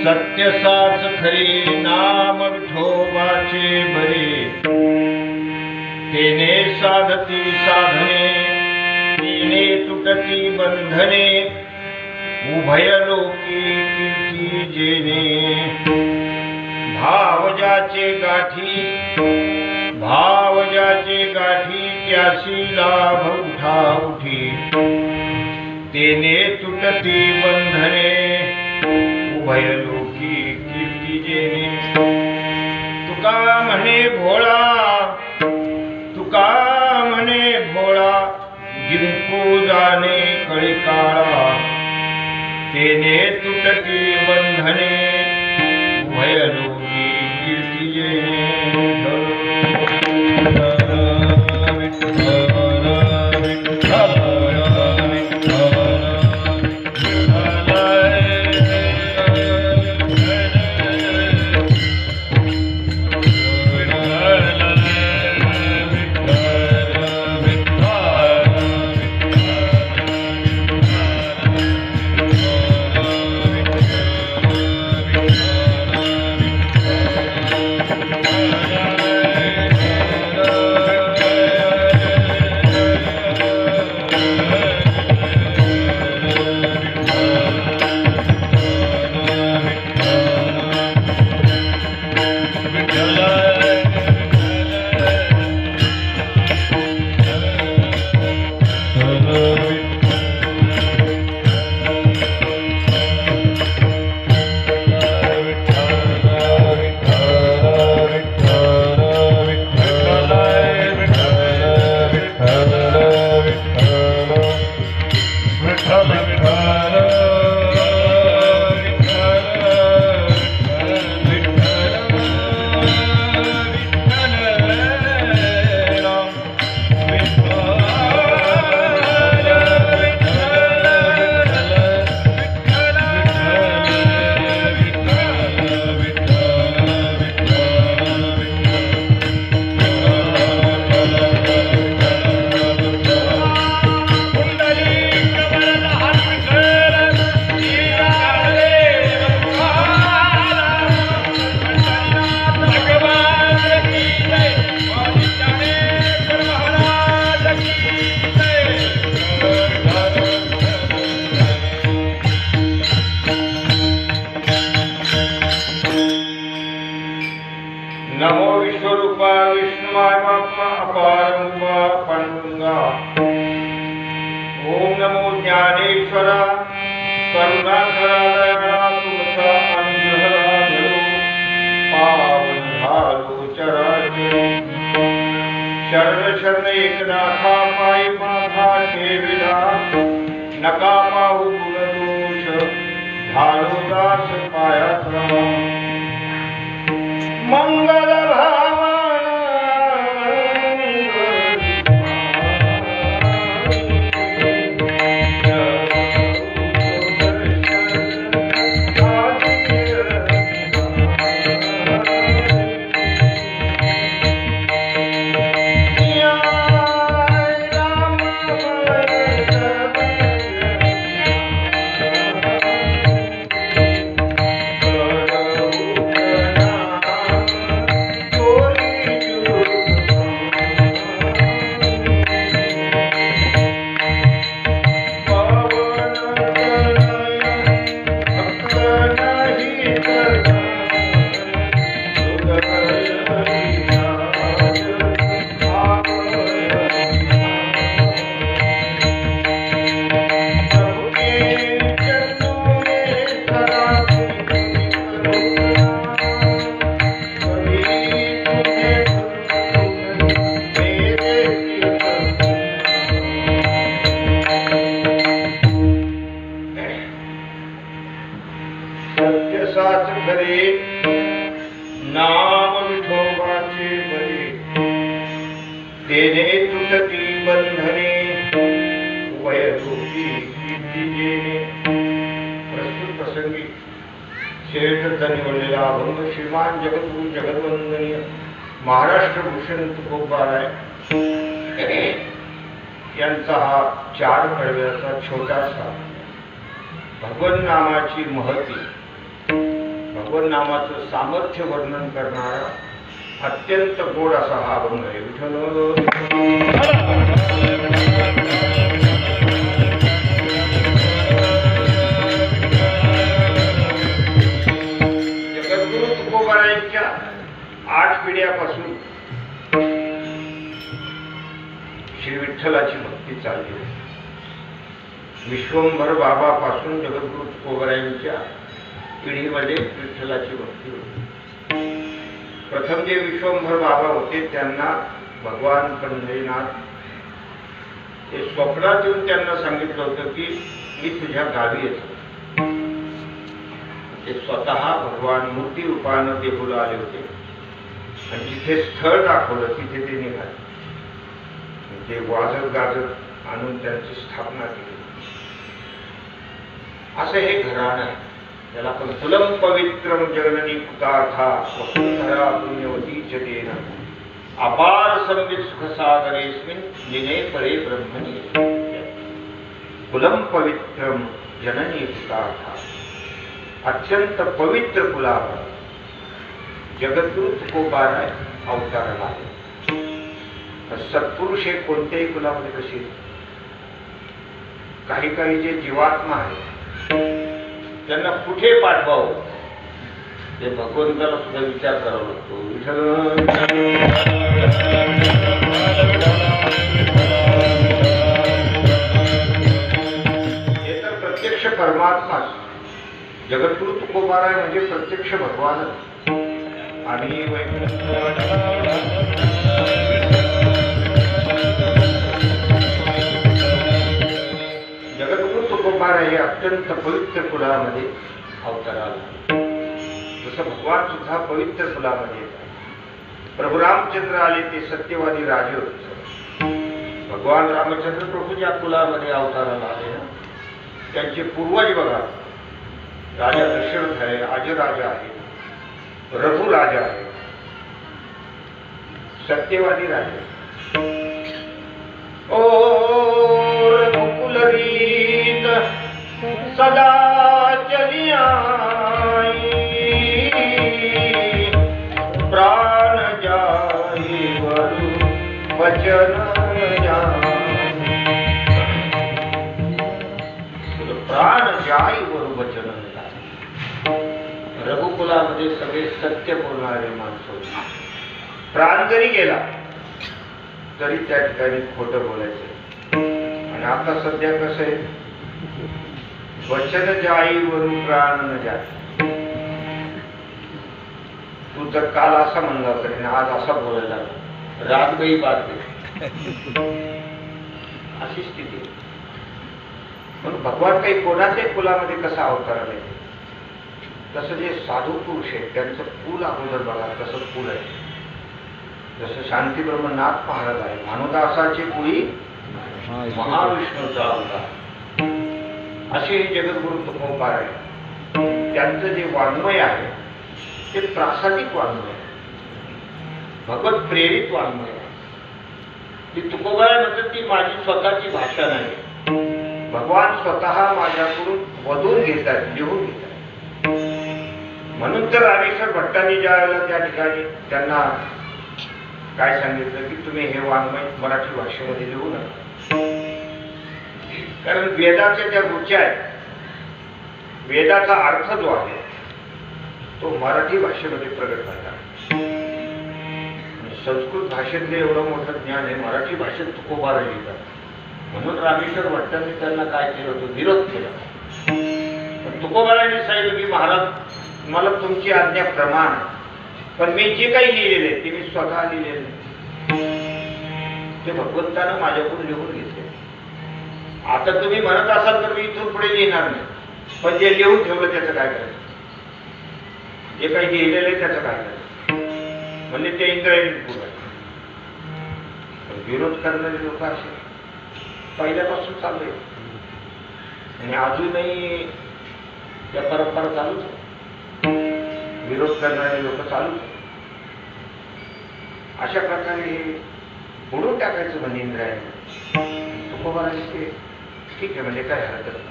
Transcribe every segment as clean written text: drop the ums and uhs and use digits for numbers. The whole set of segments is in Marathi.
सत्य साच खरी नाम विठोबाचे बरे तेने साधती साधने तिने तुटती बंधने उभय लोकी कीर्ती जेने भाव ज्याचे गाठी त्यासी लाभ उठा उठी तेने तुटती बंधने उभय लोकी कीर्ती जेने तुका म्हणे भोळा जिंकू जाणे कळी काळा तेने तुटती बंधने उभय लोकी कीर्ती जेने नमो विश्वरूपा विष्णुमाय अपारंबा पांडुरंगा ओम नमो ज्ञानेश्वरा करुणाकरा दयाळा तुमचा अनुग्रह धरो पावन झालो चराचर शरण शरण एकनाथा पायी माझा ठेविला नका पाहू गुणदोष झालो दास पायाचा मंगल साच खरे नाम विठोबाचे बरे तेने तुटती बंधने उभय लोकी कीर्ती जेने प्रस्तुत प्रसंगी श्रेष्ठ निवडलेला अभंग श्रीमान जगद्गुरु जगद्वंदनीय महाराष्ट्र भूषण तुकोबाराय यांचा हा 4 कडव्याचा छोटासा भगवन नामाची महती भगवन नामाचं सामर्थ्य वर्णन करणारा अत्यंत गोड असा हा अभंग आहे. विठ्ठल जगद्गुरु तुकोबारायांच्या 8 पिढ्यापासून श्री विठ्ठलाची भक्ती चालली आहे. विश्वंभर बाबापासून जगद्गुरु तुकोबारायांच्या पिढीमध्ये विठ्ठलाची भक्ती होती. प्रथम जे विश्वंभर बाबा होते त्यांना भगवान पंढरीनाथ हे स्वप्नात येऊन त्यांना सांगितलं होतं की मी तुझ्या गावी येतो. ते स्वतः भगवान मूर्ती रूपानं देहूला आले होते आणि जिथे स्थळ दाखवलं तिथे ते निघाले. ते वाजत गाजत आणून त्यांची स्थापना केली. असं हे घराणं आहे. त्याला आपण कुलम पवित्रम जगननी कुतार्था वसुंधरा पुण्यवती जतेन अपार संवित सुखसागरेस्मिन् निने परे ब्रह्मणी. कुलम पवित्रम जननी कुतार्था, अत्यंत पवित्र कुलावर जगद्गुरु तुकोबाराय अवताराला आले. सत्पुरुष हे कोणत्याही कुलामध्ये कसे, काही काही जे जीवात्मा आहेत त्यांना कुठे पाठवावं ते भगवंताला सुद्धा विचार करावा लागतो. हे तर प्रत्यक्ष परमात्मा. जगद्गुरु तुकोबाराय म्हणजे प्रत्यक्ष भगवानच. आणि जगद्गुरु तुकोबाराय हे अत्यंत पवित्र कुलामध्ये अवतार आला. जसं भगवान सुद्धा पवित्र कुलामध्ये येतात. प्रभू रामचंद्र आले ते सत्यवादी राजे होते. भगवान रामचंद्र प्रभू ज्या कुलामध्ये अवताराला आले त्यांचे पूर्वज बघा, राजा दशरथ आहे, राजराजा आहे, रघु राजा आहे, सत्यवादी राजा. ओ रघुकुल रीत सदा चली आई, प्राण जाई वरु वचन जाई. प्राण जाई वरु वचन जाई. रघुकुलामध्ये सगळे सत्य बोलणारे माणसं होते. प्राण जरी गेला तरी त्या ठिकाणी खोटं बोलायचं. आणि आता सध्या कसं आहे, वचन जाई वरून प्राण न जाई. तू तर काल असा म्हणला तरी आज असा बोलायला रात गई बात गई, अशी स्थिती. म्हणून भगवान काही कोणाच्या कुलामध्ये कसा अवतार आले, तसं जे साधू पुरुष आहेत त्यांचं कुल अगोदर बघा कसं कुल आहे. जसं शांती ब्रह्मनाथ महाराज आहे, भानुदासाची कुळी महाविष्णूचा अवतार. असे जगद्गुरु तुकोबार आहे. त्यांचं जे वाङ्मय आहे ते प्रासादिक वाङ्मय आहे, भगवत प्रेरित वाङ्मय आहे. ती तुकोबार म्हणजे ती माझी स्वतःची भाषा नाही. भगवान स्वतः माझ्याकडून वधून घेतात, लिहून घेतात. म्हणून तर रामेश्वर भट्टांनी ज्या वेळेला त्या ठिकाणी त्यांना काय सांगितलं की तुम्ही हे वाङ्मय मराठी भाषेमध्ये लिहू नका, कारण वेदाच्या ज्या रुच्या आहेत, वेदाचा अर्थ जो आहे तो मराठी भाषेमध्ये प्रगट झाला. संस्कृत भाषेतले एवढं मोठं ज्ञान आहे मराठी भाषेत तुकोबार लिहितात. म्हणून रामेश्वर भट्टांनी त्यांना काय केलं होतं, विरोध केला. पण तुकोबारांनी सांगितलं की महाराज मला तुमची आज्ञा प्रमाण, पण मी जे काही लिहिलेले ते मी स्वतः लिहिलेले ते भगवंतानं माझ्याकडून लिहून घेतले. आता तुम्ही म्हणत असाल तर मी इथून पुढे लिहिणार नाही, पण जे लिहून ठेवलं त्याचं काय करायचं, जे काही लिहिलेलं त्याचं काय करायचं. म्हणजे ते इंद्रायणी पूर्ण. विरोध करणारे लोक असे पहिल्यापासून चालले आणि अजूनही त्या परंपरा चालूच आहे. विरोध करणारे लोक चालूच आहे. अशा प्रकारे बुडून टाकायचं म्हणजे इंद्रायणी. तुकोबारांनी ते ठीक आहे म्हणजे काय हरकत नाही,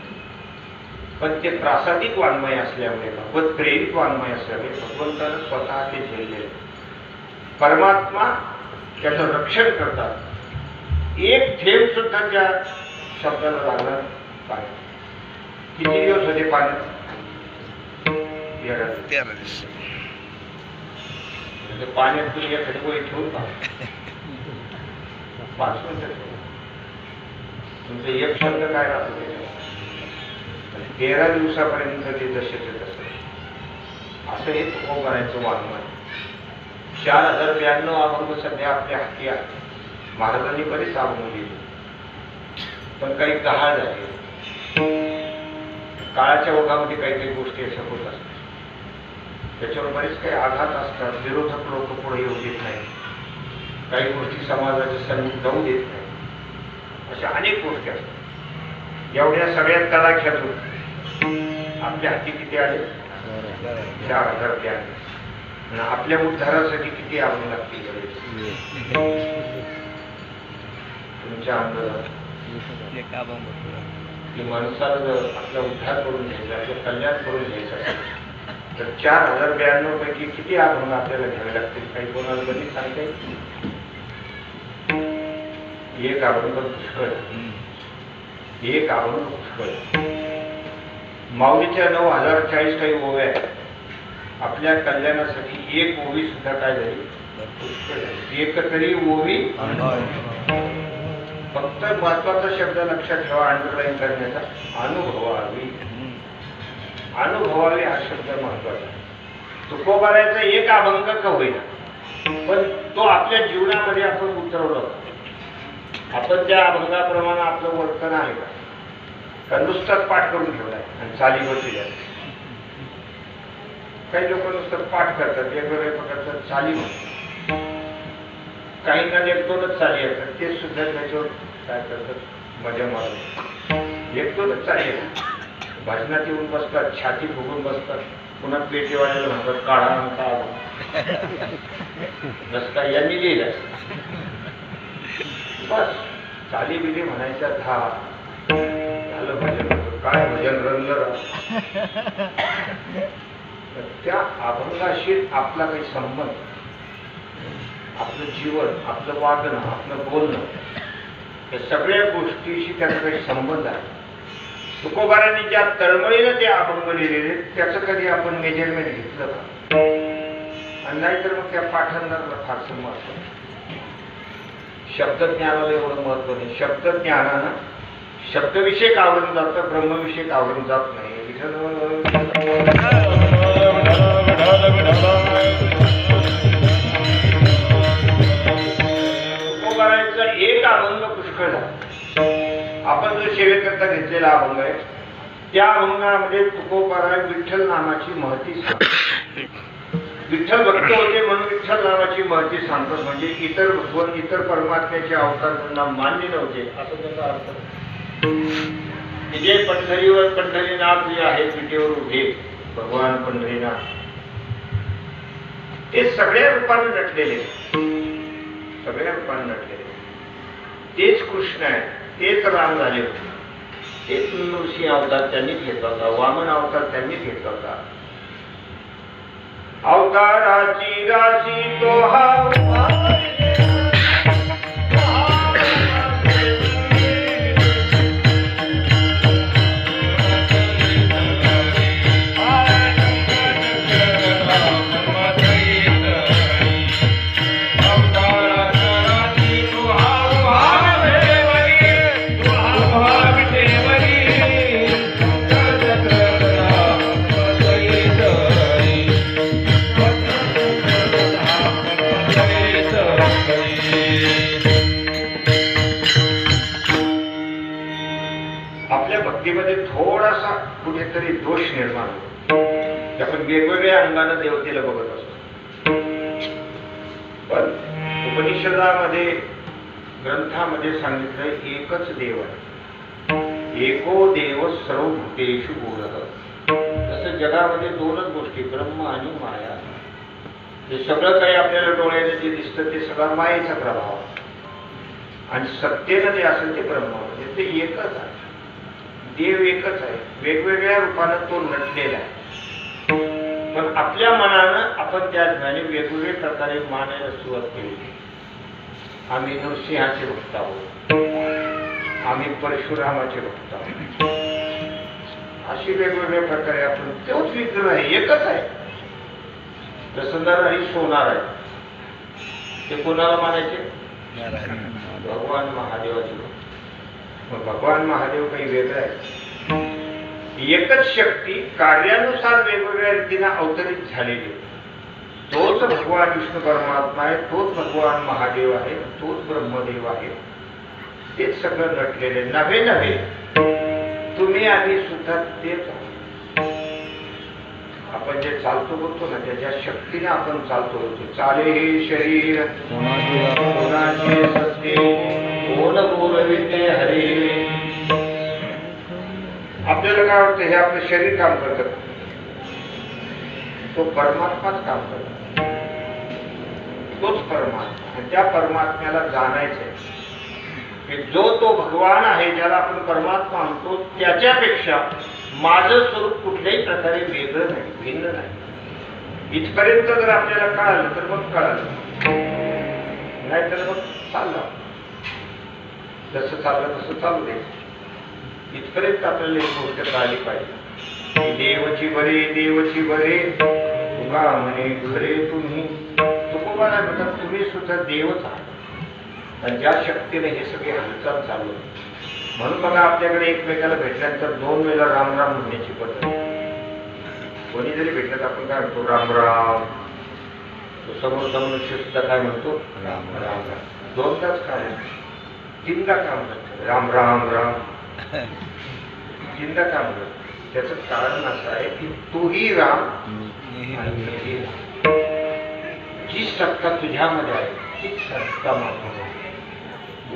पण ते प्रासादिक वाङ्मय असल्यामुळे, भगवत प्रेरित वाङ्मय असल्यामुळे भगवंतानं स्वतः ते झेलले. परमात्मा त्याचं रक्षण करतात. एक थेंब सुद्धा त्या शब्दाला लागणार पाणी. किती दिवस होते पाण्यात? 13 दिवस. पाण्यात तुम्ही एखादी गोळी ठेवून पहा, 5 मिनिटं ठेवून तुमचं एक शब्द काय राहतो त्याच्यावर. 13 दिवसापर्यंत ते जसेचे तसे. असं हे तुकोबारायचं वाङ्मय. 4092 अभंग सध्या आपल्या हाती आहे. महाराजांनी बरेच अभंग लिहिले, पण काही गहाळ झाले. काळाच्या ओघामध्ये काहीतरी गोष्टी अशा होत असतात, त्याच्यावर बरेच काही आघात असतात. विरोधक लोक पुढे येऊ देत नाही, काही गोष्टी समाजाच्या सन्मुख जाऊ देत नाही, अशा अनेक गोष्टी असतात. एवढ्या सगळ्या तडाख्यातून आपल्या हाती किती आले? 4000 आले. आणि आपल्या उद्धारासाठी किती आव्हान लागतील तुमच्या अंदाजात? की माणसाला जर आपला उद्धार करून घ्यायचा, आपलं कल्याण करून घ्यायचं असेल तर 4092 पैकी किती अभंग आपल्याला घ्यावे लागतील? काही कोणाला कधी सांगता येईल? एक अभंग पुष्कळ, एक अभंग पुष्कळ. माऊलीच्या 9040 काही ओव्या आपल्या कल्याणासाठी एक ओवी सुद्धा काय झाली? पुष्कळ झाली. एक तरी ओवी. फक्त महत्वाचा शब्द लक्षात ठेवा, अंडरलाईन करण्याचा, अनुभवावी. अनुभवावी हा शब्द महत्वाचा. तुकोबारायचा एक अभंग का होईना, पण तो आपल्या जीवनामध्ये आपण उतरवला. आपण त्या अभंगाप्रमाणे आपलं वर्तन आहे का नुसताच पाठ करून ठेवलाय आणि चाली बसल्या? काही लोक नुसतं पाठ करतात, वेगवेगळे प्रकारचं चाली म्हणतात. काहींना 1-2च चाली येतात, ते सुद्धा त्याच्यावर काय करतात? मजा मारतात. 1-2च चाली येतात. भाजनात येऊन बसतात, छाती फुगून बसतात, पुन्हा पेटीवाल्याला म्हणतात काढा म्हणता बस काय यांनी लिहिलं. बस चाली बिली म्हणायच्या 10 झालं भजन. काय भजन रंगलं. त्या अभंगाशी आपला काही संबंध, आपलं जीवन, आपलं वागणं, आपलं बोलणं, या सगळ्या गोष्टीशी त्याचा काही संबंध आहे. तुकोबारांनी ज्या तळमळीनं ते अभंग लिहिलेले त्याचं कधी आपण मेजरमेंट घेतलं का? आणि नाहीतर मग त्या पाठांना फारसं महत्व. शब्दज्ञानाला एवढं महत्व नाही. शब्दज्ञानानं शब्दविषयक आवरून जातं, ब्रह्मविषयक आवरून जात नाही. तुकोबारांचा एक अभंग पुष्कळ झाला. आपण जो सेवेकरता घेतलेला अभंग आहे त्या अभंगामध्ये तुकोबाराय विठ्ठल नामाची महती सांगतात. विठ्ठल भक्त होते म्हणून विठ्ठल नामाची महती सांगतात. म्हणजे इतर भगवान, इतर परमात्म्याचे अवतार त्यांना मान्य नव्हते असं त्याचा अर्थ. जे पंढरीवर पंढरीनाथ जे आहे पिठेवर उभे भगवान पंढरीनाथ, ते सगळ्या रूपाने नटलेले, सगळ्या रूपाने नटलेले. तेच कृष्ण आहे, तेच राम झाले होते, तेच नृसिंह अवतार त्यांनीच घेतला होता, वामन अवतार त्यांनीच घेतला होता. अवताराची राशी तो हा भक्तीमध्ये थोडासा कुठेतरी दोष निर्माण होतो. आपण वेगवेगळ्या अंगाने देवतेला बघत असतो. पण उपनिषदामध्ये, ग्रंथामध्ये सांगितलं एकच देव आहे. एको देव सर्वभूतेषु गूढः. तसं जगामध्ये 2च गोष्टी, ब्रह्म आणि माया. हे सगळं काही आपल्याला डोळ्याने जे दिसतं ते सगळं मायेचा प्रभाव, आणि सत्तेनं जे असेल ते ब्रह्म, म्हणजे ते एकच आहे. देव एकच आहे, वेगवेगळ्या रूपानं तो नटलेला आहे. पण आपल्या मनानं आपण त्या ठिकाणी वेगवेगळ्या प्रकारे मानायला सुरुवात केली. आम्ही नरसिंहाचे भक्त आहोत, आम्ही परशुरामाचे भक्त आहोत, अशी वेगवेगळ्या प्रकारे आपण तोच विग्रह आहे, एकच आहे. जसं नर आणि सोनार आहे, ते कोणाला मानायचे? भगवान महादेवाचे भक्त. मग भगवान महादेव काही वेगळं आहे? एकच शक्ती कार्यानुसार वेगवेगळ्या रीतीने अवतरित झालेली. तोच भगवान विष्णू परमात्मा आहे, तोच भगवान महादेव आहे, तोच ब्रह्मदेव आहे. तेच सगळं नटलेले नव्हे नव्हे, तुम्ही आम्ही सुद्धा तेच आहोत. आपण जे चालतो बोलतो ना, त्याच्या शक्तीने आपण चालतो बोलतो. चाले हे शरीर कोणाचे सत्य, कोण बोलविते हरे. आपल्याला काय वाटतं? हे आपलं शरीर काम करत, तो परमात्माच काम करत. तोच परमात्मा, आणि त्या परमात्म्याला जाणायचंय की जो तो भगवान आहे, ज्याला आपण परमात्मा म्हणतो, त्याच्यापेक्षा माझं स्वरूप कुठल्याही प्रकारे वेगळं नाही, भिन्न नाही. इथपर्यंत जर आपल्याला कळालं तर मग कळालं, नाहीतर मग चाललं, जसं चाललं तसं चालू दे. इथपर्यंत आपल्याला एक गोष्ट कळाली पाहिजे. देवची बरे, देवची बरे, तुका म्हणे खरे तुम्ही. तुकोबाला म्हणतात तुम्ही सुद्धा देवच आहात, आणि ज्या शक्तीने हे सगळे हालचाल चालू आहे. म्हणून बघा, आपल्याकडे एकमेकाला भेटल्यानंतर 2 वेळा राम राम म्हणण्याची पद्धत. कोणी जरी भेटलं तर आपण काय म्हणतो? राम राम. तो समोरचा मनुष्य सुद्धा काय म्हणतो? राम राम. 2दाच काय, 3दा काम करतो राम राम राम, 3दा काम करतो. त्याचं कारण असं आहे की तूही राम आणि मीही राम. जी सत्ता तुझ्यामध्ये आहे तीच सत्ता माझ्यामध्ये.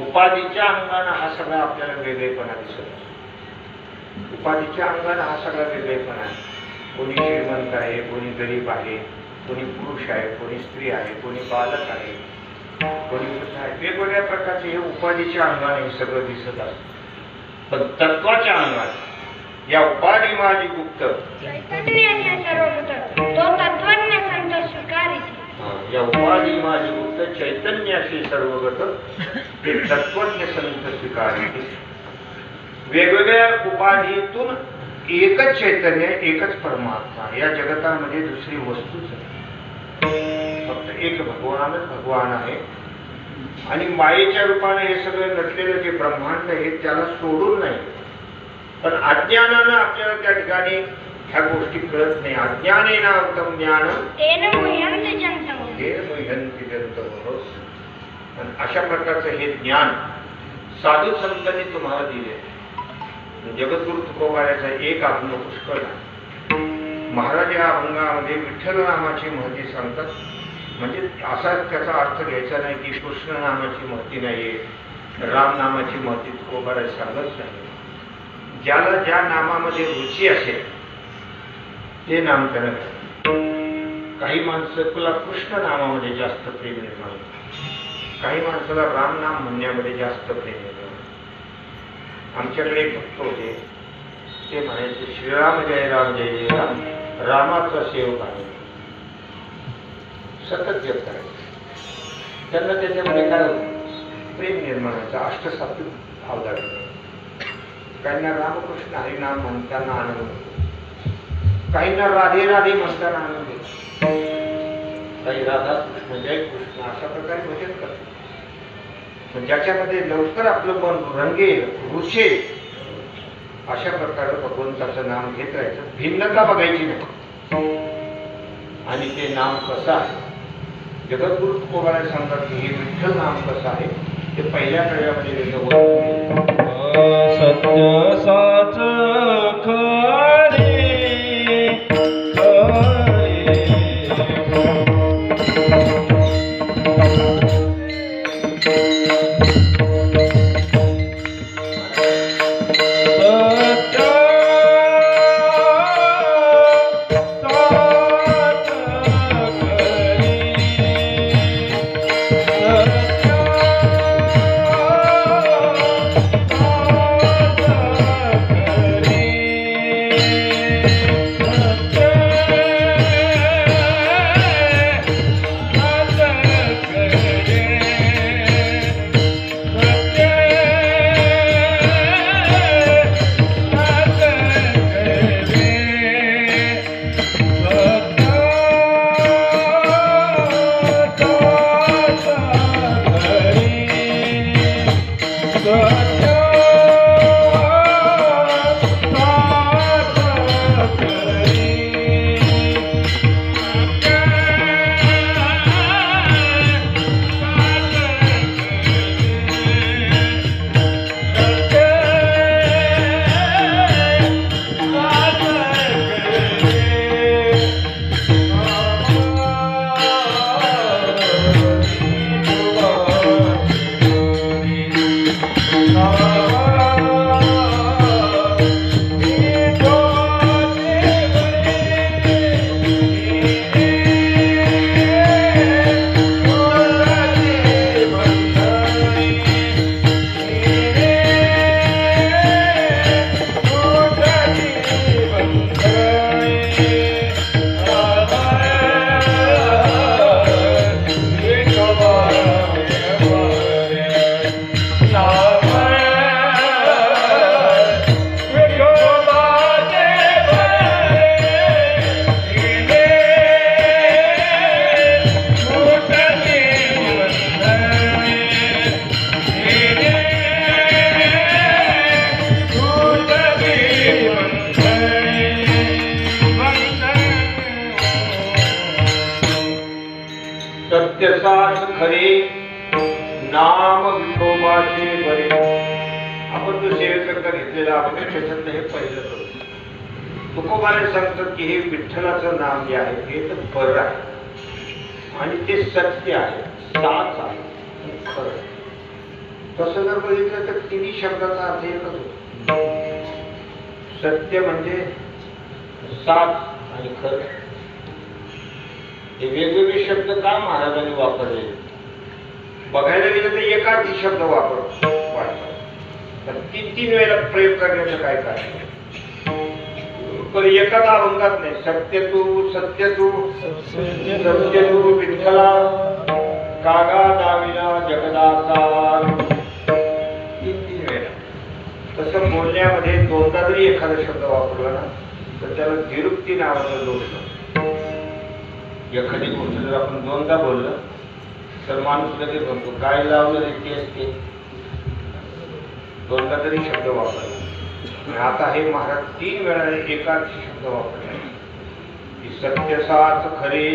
उपाधीच्या अंगाने हा सगळा आपल्याला वेगळेपणा दिसत. उपाधीच्या अंगाने हा सगळा वेगळेपणा आहे. कोणी श्रीमंत आहे, कोणी गरीब आहे, कोणी पुरुष आहे, कोणी स्त्री आहे, कोणी बालक आहे, कोणी वृद्ध आहे. वेगवेगळ्या प्रकारचे हे उपाधीच्या अंगाने हे सगळं दिसत असतं. पण तत्वाच्या अंगाने या उपाधी माझी गुप्त, या उपाधी माझी गुप्त चैतन्याशी सर्वगत, ते तत्वज्ञ संत स्वीकारिते. वेगवेगळ्या उपाधीतून एकच चैतन्य, एकच परमात्मा. या जगतामध्ये दुसरी वस्तूच नाही, फक्त एक भगवानच भगवान आहे. आणि मायेच्या रूपाने हे सगळं नटलेलं जे ब्रह्मांड आहे त्याला सोडून नाही. पण अज्ञानानं आपल्याला त्या ठिकाणी ह्या गोष्टी कळत नाही. अज्ञानेन अवगतं ज्ञानम् तेन मुह्यन्ति जन्तवः. आणि अशा प्रकारचं हे ज्ञान साधू संतांनी तुम्हाला दिले. जगद्गुरु तुकोबाराचा एक अभंग पुष्कळ आहे. महाराज या अभंगामध्ये विठ्ठल नामाची महती सांगतात. म्हणजे असा त्याचा अर्थ घ्यायचा नाही की कृष्ण नामाची महती नाहीये, राम नामाची महती तुकोबाराज सांगत नाही. ज्याला ज्या नामामध्ये रुची असेल ते नामकरण. काही माणसं तुला कृष्ण नामामध्ये जास्त प्रेम निर्माण होतं, काही माणसाला राम नाम म्हणण्यामध्ये जास्त प्रेम निर्माण होतं. आमच्याकडे एक भक्त होते, ते म्हणायचे श्रीराम जय राम जय जय राम, रामाचा सेवक आहे. सतत जप करायचं. त्यांना त्याच्यामध्ये काय होतं? प्रेम निर्माण व्हायचा. अष्टसात्विक भाव लागला. काहींना रामकृष्ण हरिनाम म्हणताना आनंद होतो, काहींना राधे राधे म्हणताना आनंद होतो, काही राधा कृष्ण जय कृष्ण अशा प्रकारे भजन करतात. पण ज्याच्यामध्ये लवकर आपलं मन रंगेल, रुचेल, अशा प्रकारे भगवंताचं नाम घेत राहायचं. भिन्नता बघायची नाही. आणि ते नाम कसं आहे? जगद्गुरु तुकोबाराज सांगतात की हे विठ्ठल नाम कसं आहे ते पहिल्या कळ्यामध्ये सत्य साच खरे सत्य साच खरे नाम विठोबाचे बरे. आपण जो सेवेकरता घेतलेला आपण त्याच्यातलं हे पहिलं करू. तुकोबाने सांगतात की हे विठ्ठलाचं नाम जे आहे हे तर बरं आहे आणि ते सत्य आहे, साच आहे, खरं आहे. तसं जर बघितलं तर तिन्ही शब्दाचा अर्थ एकच होतो. सत्य म्हणजे साच आणि खरं. हे वेगवेगळे शब्द का महाराजांनी वापरले? बघायला गेलं तर एकार्थी शब्द वाटतात, पण तीन वेळेला प्रयोग करण्याचं काय कारण? पण एकाच अभंगात नाही. सत्य तू विठ्ठला कागा दाविला जगदाकार. तीन वेळा. तसं बोलण्यामध्ये दोनदा जरी एखादा शब्द वापरला ना तर त्याला विरुक्ती नावाचा दोष लागतो. एखादी गोष्ट जर आपण दोनदा बोललं तर माणूस लगेच म्हणतो काय लावलं तेच ते. दोनदा तरी शब्द वापरला. आता हे महाराज तीन वेळा एकाच शब्द वापरले की सत्य साच खरे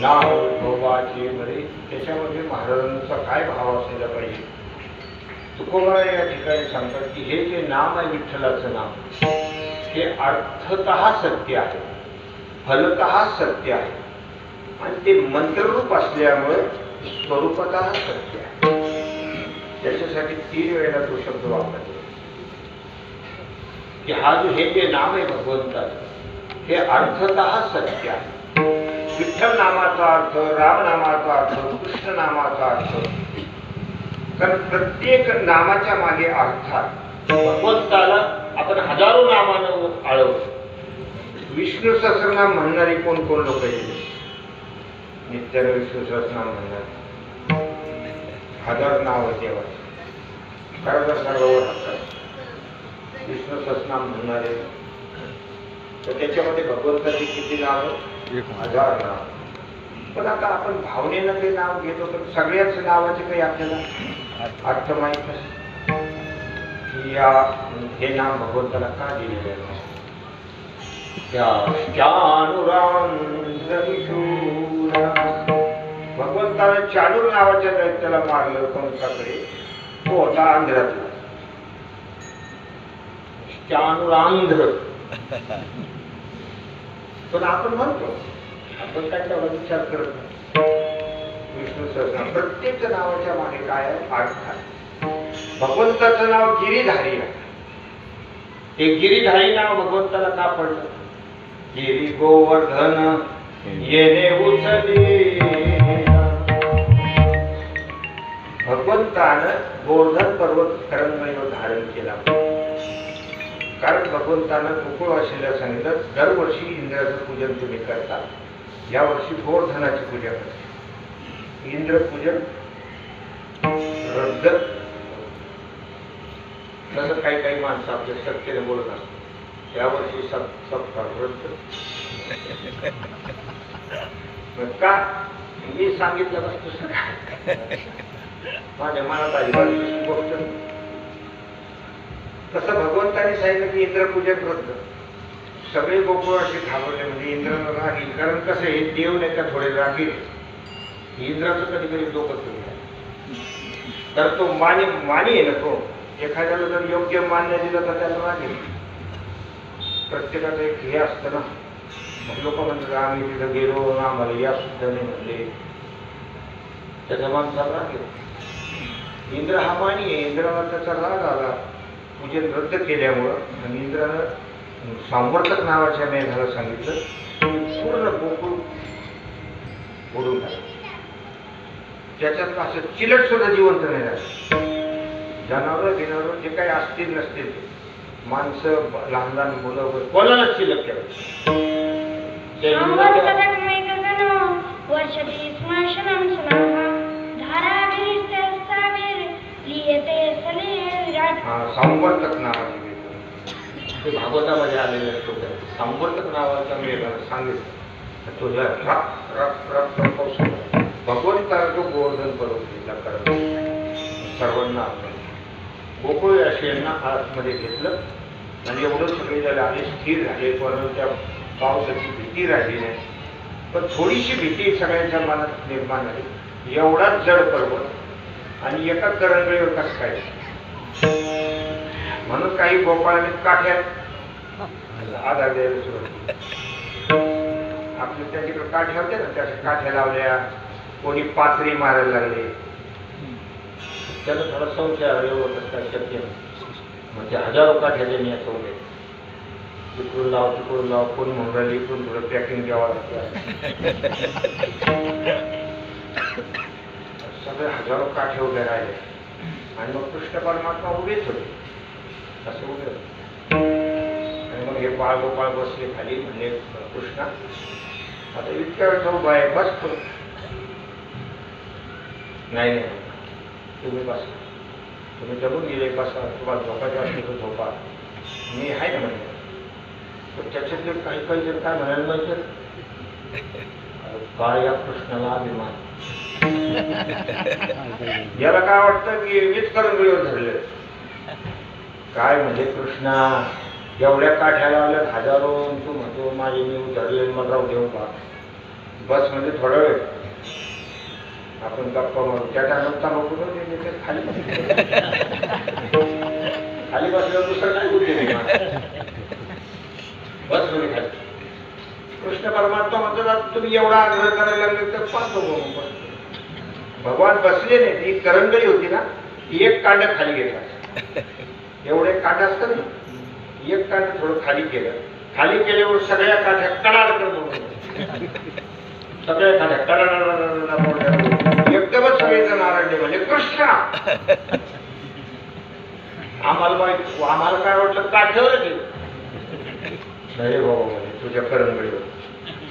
नाम विठोबाचे बरे. त्याच्यामध्ये महाराजांचा काय भाव असायला पाहिजे? तुकोबा या ठिकाणी सांगतात की हे जे नाम आहे विठ्ठलाचं नाम हे अर्थतः सत्य आहे, फलतः सत्य आहे आणि ते मंत्ररूप असल्यामुळे स्वरूपतः सत्य आहे. त्याच्यासाठी तीन वेळेला तो शब्द वापरला की हा जो हे जे नाम आहे भगवंताचं हे अर्थतः सत्य आहे. विठ्ठल नामाचा अर्थ, राम नामाचा अर्थ, कृष्ण नामाचा अर्थ, कारण प्रत्येक नामाच्या मागे अर्थात भगवंताला आपण हजारो नामानं आळवतो. विष्णू सहस्रनाम म्हणणारे कोण कोण लोक आहेत? नित्यानं विष्णू सहस्रनाम म्हणणारे हजार नाव आहे देवाचे. कारण सर्वांवर असतात विष्णू सहस्रनाम म्हणणारे. तर त्याच्यामध्ये भगवंताची किती नाव? 1000 नाव. पण आता आपण भावनेनं ते नाव घेतो तर सगळ्याच नावाचे काही आपल्याला अर्थ माहित नसतो की हे नाम भगवंताला का दिलेलं आहे. भगवंतानं चाणूर नावाच्या दैत्याला मारलं कंसाकडे. तो होता आंध्रातला. चाणूरांध्र. पण आपण म्हणतो, आपण काय त्याला विचार करत नाही. विष्णू सहस्रनाम प्रत्येक नावाच्या मागे काय अर्थ आहे. भगवंताचं नाव गिरीधारी आहे. ते गिरीधारी नाव भगवंताला का पडलं? गिरी गोवर्धन येणे उचली. भगवंतानं गोवर्धन पर्वत खरंगळीवर धारण केला. कारण भगवंतानं गोकुळवासीला सांगितलं दरवर्षी इंद्राचं पूजन तुम्ही करता, यावर्षी गोवर्धनाची पूजा करता. इंद्र पूजन रद्द. तसं काही काही माणसं आपल्या सत्तेने बोलत असतात यावर्षी सप्ताह रद्द. का? मी सांगितलं बस तसं काय माझ्या मनात आली गोष्ट. तसं भगवंताने सांगितलं की इंद्रपूजन रद्द. सगळे गोकुळाशी घाबरले. म्हणजे इंद्राला रागील. कारण कसं हे देव नाही का थोडे रागील. इंद्राचं कधी कधी डोकं फिरलं. तर तो मानी आहे ना. तो एखाद्याला जर योग्य मान्य दिलं तर त्याला रागील. प्रत्येकाचं एक हे असतं ना. मग लोक म्हणतात आम्ही तिथं गेलो आम्हाला या सुद्धा नाही म्हणले. त्याचा माणसाला रागील. इंद्र हा मानी आहे. इंद्राला त्याचा राग आला पूजन रद्द केल्यामुळं. आणि इंद्रानं सांवर्तक नावाच्या मेघाला सांगितलं पूर्ण गोकुळ उडून टाकलं. त्याच्यात असं चिलट सुद्धा जिवंत नाही राहिलं. जनावर बिनावर जे काही असतील नसतील माणसं लहान लहान मुलं कोणालाच चिलट केलं. सांवर्तक नावाची ते भागवतामध्ये आलेले सांवर्तक नावाच्या मेघाला सांगितलं तुझ्या भगवंताला तो गोवर्धन पर्वत घेतला. सर्वांना गोकुळ आशियांना आतमध्ये घेतलं आणि एवढं सगळे झाले आले स्थिर झाले. परंतु त्या पावसाची भीती राहिली नाही. पण थोडीशी भीती सगळ्यांच्या मनात निर्माण झाली, एवढाच जड पर्वत आणि एका करंगळीवर कसं काय. म्हणून काही गोपाळाने काठ्या आधार द्यायला सुरुवात केली. आपल्या त्यांच्याकडे काठ्या होत्या ना, त्या काठ्या लावल्या, कोणी पाथरी मारायला लागले. त्याला थोडा संशय एवढं कसं काय शक्य नाही. म्हणजे हजारो काठ्या त्यांनी असं होते, तिकडून लाव, कोणी म्हणून राहिली इकडून थोडं पॅकिंग द्यावं लागतं. सगळे हजारो काठे उभे राहिले आणि मग कृष्ण परमात्मा उभेच होते, असे उभे होते. आणि मग हे बाळगोपाळ बसले खाली. म्हणजे कृष्णा आता इतक्या वेळ उभा आहे, बसतो. नाही तुम्ही बसा, तुम्ही जमून गेले बसा, तुम्हाला झोपायचं असेल तर झोपा, मी आहे ना म्हणजे. त्याच्यातले काही जण काय म्हणायला माहिती, काय या कृष्णाला अभिमान. याला काय वाटतं की मीच करंगळीवर धरले काय. म्हणजे कृष्णा एवढ्या काठ्या लावल्या हजारो, तू म्हणतो माझे मी धरले, मला राहू देऊ का. बस म्हणजे थोडा वेळ आपण गप्पा मारू. त्या टायमात तांबाखू खाली खाली बसल्यावर दुसरं काय बुद्धी नाही. बस म्हणजे खाली. कृष्ण परमात्मा म्हणतात तुम्ही एवढा आग्रह करायला लागले तर पाहतो. भगवान बसले नाही, ती करंगळी होती ना, एक कांड खाली घेतला. एवढे कांड असतं ना, एक कांड थोडं खाली केलं. खाली केल्यावर सगळ्या काठ्या कडाड सगळ्या काठ्या कडाड एकदमच सगळेजण आरडले. म्हणजे कृष्णा आम्हाला माहिती, आम्हाला काय वाटलं काठ्यावरच आहे. नाही बाबा म्हणजे तुझ्या करंगळीवर.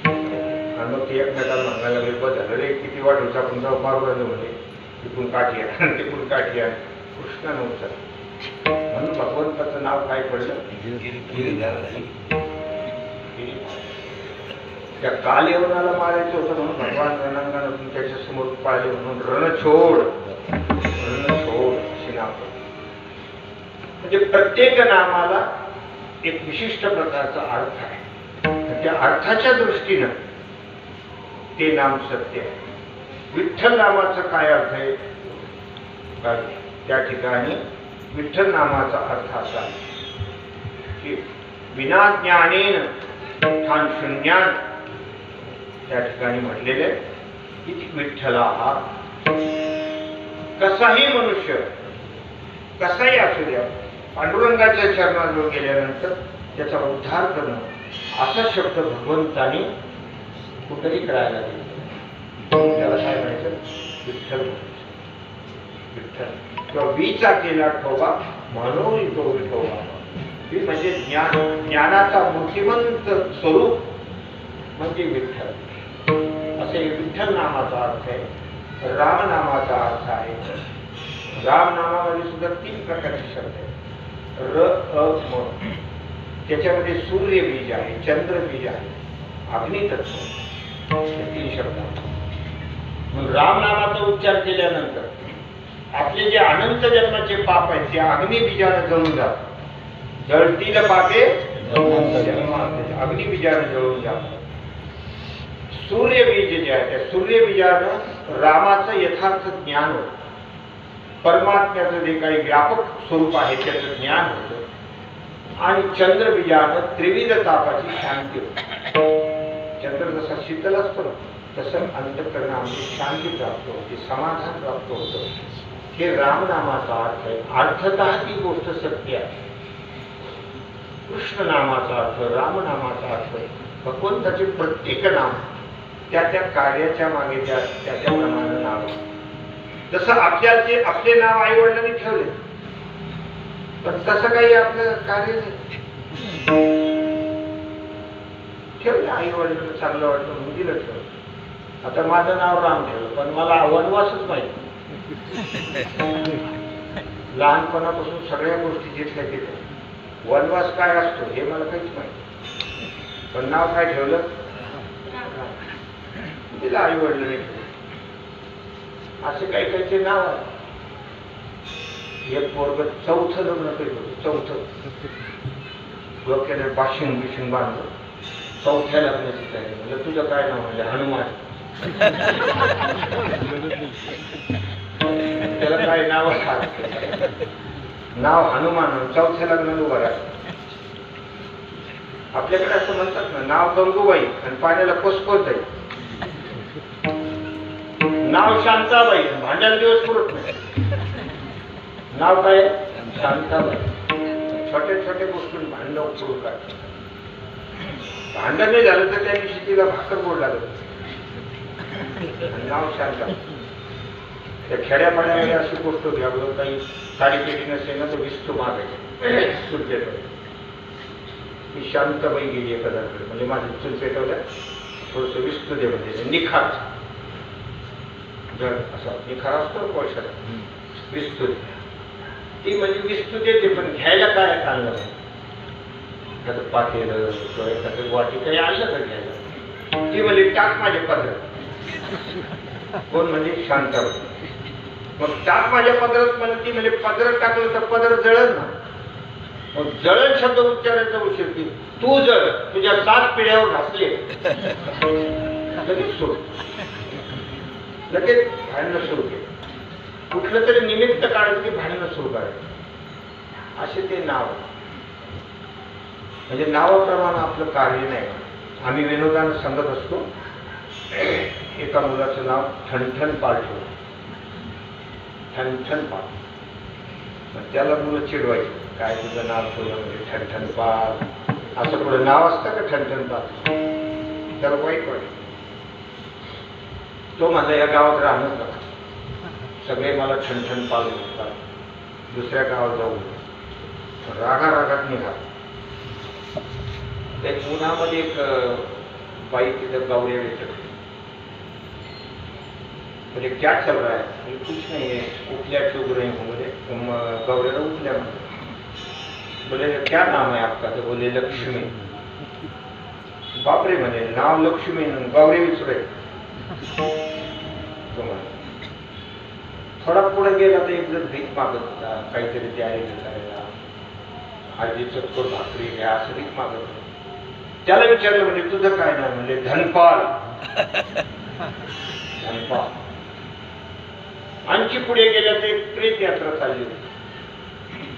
आणि मग ते एकमेकाला म्हणायला लागले, बस झालं रे, किती वाटून आपण जाऊ मारलं. म्हणजे तिकून काठी आहे, तिकून काठी आहे. कृष्णा नव्हता म्हणून भगवंताचं नाव काय पडलं, त्या कालयवनाला मारायचं होतं म्हणून भगवान रणांगणातून त्याच्या समोर पाहिले, म्हणून रणछोड असे नाव पडलं. म्हणजे प्रत्येक नामाला एक विशिष्ट प्रकारचा अर्थ आहे. त्या अर्थाच्या दृष्टीनं ते नाम सत्य आहे. विठ्ठल नामाचा काय अर्थ आहे, त्या ठिकाणी विठ्ठल नामाचा अर्थ असा की विना ज्ञानेन ठाण शून्यान, त्या ठिकाणी म्हटलेले की विठ्ठला हा कसाही मनुष्य कसाही असू द्या, पांडुरंगाच्या चरणाजवळ गेल्यानंतर त्याचा उद्धार करणं, असा शब्द भगवंतानी कुठेही करायला दिला. त्याला काय म्हणायचं, विठ्ठल. विठ्ठल किंवा वीचा केला ठोबा म्हणून तो विठोबा. वी म्हणजे ज्ञान, ज्ञानाचा मूर्तिमंत स्वरूप म्हणजे विठ्ठल. असे विठ्ठल नामाचा अर्थ आहे. राम नामाचा अर्थ आहे. राम नामामध्ये सुद्धा 3 प्रकारचे शब्द आहेत. र अ म. त्याच्यामध्ये सूर्य बीज आहे, चंद्र बीज आहे, अग्नितत्व, हे 3 शब्द. मग राम नामाचा उच्चार केल्यानंतर आपले जे अनंत जन्माचे पाप आहेत ते अग्निबीजाने जळून जातात. जळतील पापे अग्निबीजाने जळून जातात. सूर्यबीज जे आहे त्या सूर्यबीजानं रामाचं यथार्थ ज्ञान होतं. परमात्म्याचं जे काही व्यापक स्वरूप आहे त्याचं ज्ञान होतं. आणि चंद्रबीजानं त्रिविध तापाची शांती होती. चंद्र जसा शीतल असतो ना, तसं अंतःकरणामध्ये शांती प्राप्त होते, समाधान प्राप्त होतं. हे रामनामाचा अर्थ आहे. अर्थतः ती गोष्ट सत्य आहे. कृष्ण नामाचा अर्थ, रामनामाचा अर्थ, भगवंताचे प्रत्येक नाम त्या त्या कार्याच्या मागे त्या त्या प्रमाणे नाव. जसं आपल्याचे आपले नाव आई वडिलांनी ठेवले, पण तसं काही आपलं कार्य नाही. ठेवलं आई वडिलांना चांगलं वाटलं म्हणून दिलं ठेवलं. आता माझं नाव राम ठेवलं, पण मला वनवासच माहिती. लहानपणापासून सगळ्या गोष्टी जिथल्या तिथे वनवास काय असतो हे मला काहीच माहिती, पण नाव काय ठेवलं, तिला आई वडिलांनी ठेवलं. असे काही काहीचे नाव आहे. एक पोरग 4थं लग्न केलं, 4थं डोक्याने बाशिंग बिशिंग बांधलं, चौथ्या लग्नाची तयारी. म्हणलं तुझं काय नाव? म्हणजे हनुमान. त्याला काय नाव? नाव हनुमान. चौथ्या लग्नाला उभा राहिला. आपल्याकडे असं म्हणतात ना, नाव गंगूबाई आणि पाण्याला कोसकोस आहे. नाव शांताबाई, भांड्याला दिवस पुरत नाही. नाव काय? शांताबाई. छोट्या छोट्या गोष्टींना भांडण सुरू करतात. भांडण नाही झालं तर त्या दिवशी तिला भाकर गोड लागत. नाव शांताबाई. त्या खेड्यापाड्यामध्ये अशी गोष्ट घ्यावं, काही साडी पेटी नसेल ना तर विस्तू मागायचे सुटले. मी शांताबाई गेली एखाद्याकडे, म्हणजे माझी चूल पेटवल्या, थोडस विस्तू दे म्हणजे निखार. जर असा निखार असतो कोळशाला, विस्तू दे. ती म्हणजे विस्तू देते, पण घ्यायला काय आणलं नाही. एखादं पातेलं किंवा एखादं वाटी काही आणलं का घ्यायला? ती म्हणजे टाक माझ्या पदरात. कोण? म्हणजे शांताबाई. मग टाक माझ्या पदरात म्हणजे ती म्हणजे पदरात टाकलं तर पदर जळल ना. मग जळण शब्द उच्चारायचा उशीर की तू जळ, तुझ्या 7 पिढ्यावर घासले. लगेच सोड, लगेच भांडणं सुरू केलं. कुठलं तरी निमित्त काढून की भांडणं सुरू करायचं. असे ते नाव. म्हणजे नावाप्रमाणे आपलं कार्य नाही. आम्ही विनोदानं सांगत असतो, एका मुलाचं नाव ठणठण पाल ठेवलं. ठणठण पाल. मग त्याला मुलं चिडवायची, काय तुझं नाव ठेवलं म्हणजे ठणठण पाल, असं पुढे नाव असतं का ठणठण पाल? त्याला वाईट वाटत. तो माझा या गावात राहणार नका, सगळे मला ठणठण पाल म्हणतात, दुसऱ्या गावात जाऊ. रागा रागात निघा. त्या पुण्यामध्ये एक बाई तिथं गावड्या वेचत, बोले क्या चल रहा है? कुछ नहीं है, उठल्या चुग रही हूँ. बोले गौरेला उठल्या. बोले क्या नाम है आपका? तो बोले लक्ष्मी. बापरे म्हणे, नाव लक्ष्मी, गौरे विचारे. थोडा पुढे गेला तर एक जण भीक मागत होता, काहीतरी तयारी करायला, आजी चतकोर भाकरी घ्या असं भीक मागत होता. त्याला विचारलं म्हणजे तुझं काय नाव? म्हणजे धनपाल. धनपाल. आणखी पुढे गेल्या तर एक प्रेत यात्रा चालली होती.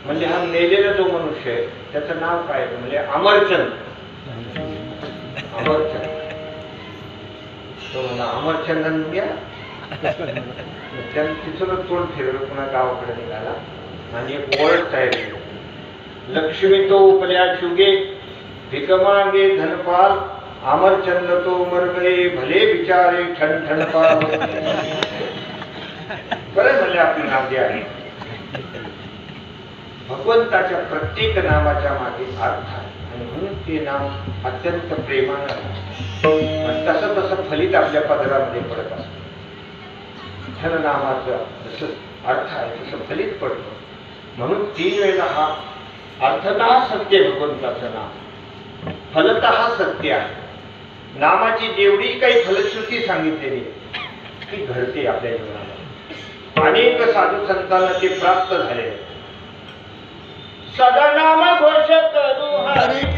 म्हणजे हा मेलेला जो मनुष्य आहे त्याचं नाव काय? म्हणजे अमरचंद. अमरचंद. तो म्हणा अमरचंदन घ्या. त्यानं तिथून तोंड फिरवलं, पुन्हा गावाकडे निघाला आणि एक वर्ड तयार केलं. लक्ष्मी तो उपल्या चुगे, भिक मागे धनपाल, अमरचंद तो मर गए, भले बिचारे ठणठणपाल. बरं म्हणजे आपली नावे आहे. भगवंताच्या प्रत्येक नावाच्या मागे अर्थ आहे आणि म्हणून ते नाव अत्यंत प्रेमानं आहे. तसं तसं फलित आपल्या पदरामध्ये पडत असतं. धन नावाचं जसं अर्थ आहे तसं फलित पडतं. म्हणून 3 वेळा हा अर्थतः सत्य भगवंताचं नाव, फलतः सत्य आहे. नामाची जेवढी काही फलश्रुती सांगितलेली ती घडते आपल्या जीवनाला. अनेक साधू संतांना ते प्राप्त झाले. सदा नाम घोष करू हरी,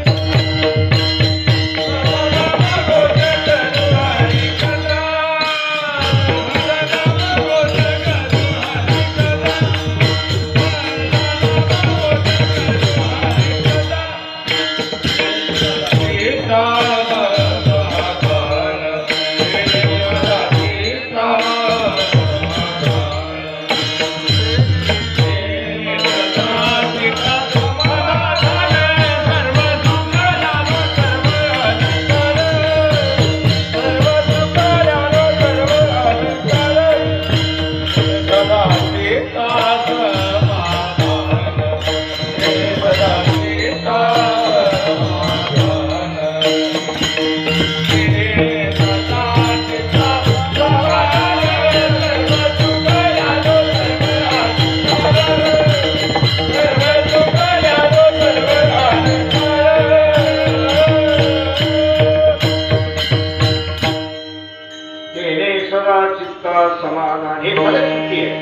समाधान हे फलश्रुती आहे.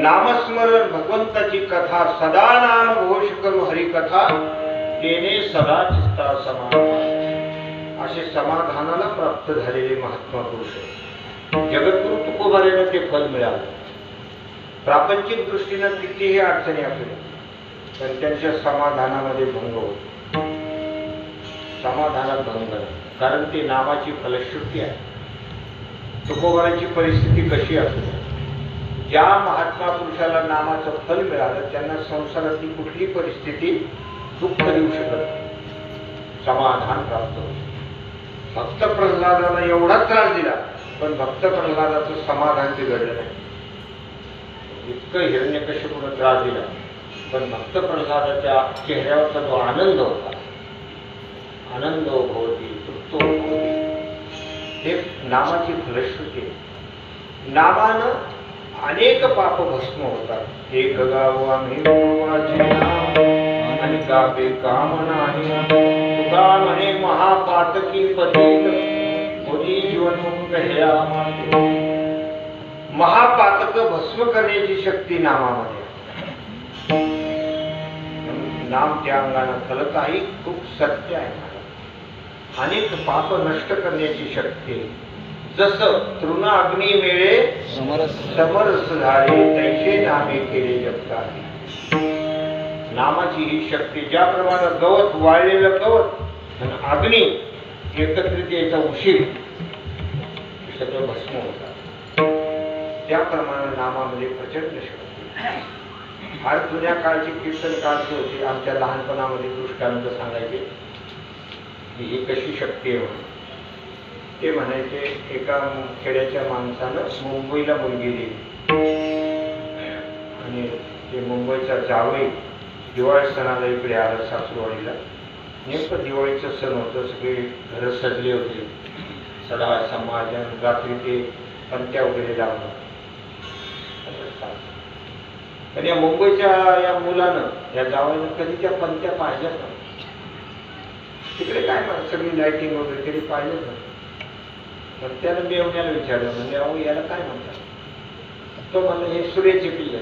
नामस्मरण भगवंताची कथा, सदा नाम घोष करू हरिकथा, तेने सदा चित्ता समाधान. असे समाधानाला प्राप्त झालेले महात्मा पुरुष आहे. जगद्गुरु तुकोबारायांना ते फल मिळालं. प्रापंचिक दृष्टीनं कितीही अडचणी असल्या पण त्यांच्या समाधानामध्ये भंग होतो. समाधानात भंग नाही, कारण ते नामाची फलश्रुती आहे. तुकोबारांची परिस्थिती कशी असू, ज्या महात्मा पुरुषाला नामाचं फल मिळालं त्यांना संसारातली कुठली परिस्थिती दुःख देऊ शकत नाही, समाधान प्राप्त होते. भक्त प्रल्हादाला एवढा त्रास दिला पण भक्त प्रल्हादाचं समाधान बिघडलं नाही. इतकं हिरण्यकश्यपूने त्रास दिला पण भक्त प्रल्हादाच्या चेहऱ्यावरचा जो आनंद होता, आनंदो भवती तृप्तो भवती, हे नामाची फलश्रुती आहे. नामानं अनेक पाप भस्म होतात. एक गाव आम्ही गुरुवाचे नाम आणि गावे काम नाही, तुका म्हणे महापातकी पतीत मोदी जीवनमुक्त हे आम्हाला. महापातक भस्म करण्याची शक्ती नामामध्ये. नाम त्या अंगानं फलत आहे, खूप सत्य आहे. अनेक पाप नष्ट करण्याची शक्ती. जसं तृण अग्नी मेळे समरस झाले, तैसे नामे केले जगताने. नामाची ही शक्ती. ज्याप्रमाणे गवत, वाळलेलं गवत आणि अग्नी एकत्रित यायचा उशीर सगळं भस्म होतात, त्याप्रमाणे नामामध्ये प्रचंड शक्ती. फार जुन्या काळची कीर्तन काळची होती. आमच्या लहानपणामध्ये दृष्टांत सांगायचे की ही कशी शक्ती आहे म्हणून. ते म्हणायचे एका खेड्याच्या माणसानं मुंबईला मुलगी दिली आणि ते मुंबईचा जावई दिवाळी सणाला इकडे आलं सासूरवाडीला. नेमकं दिवाळीचं सण होतं, सगळे घरं सजले होते, सडा समाजन, रात्री ते पंत्या वगैरे लावणं. पण या मुंबईच्या या मुलानं, या जावईनं कधी त्या पंत्या पाहिल्याच नाही. तिकडे काय सगळी लाईटिंग वगैरे तरी पाहिजेच नाही. पण त्यानं मेवण्याला विचारलं, म्हणजे अहो याला काय म्हणतात? तो म्हणलं हे सूर्याचे पिल्ले.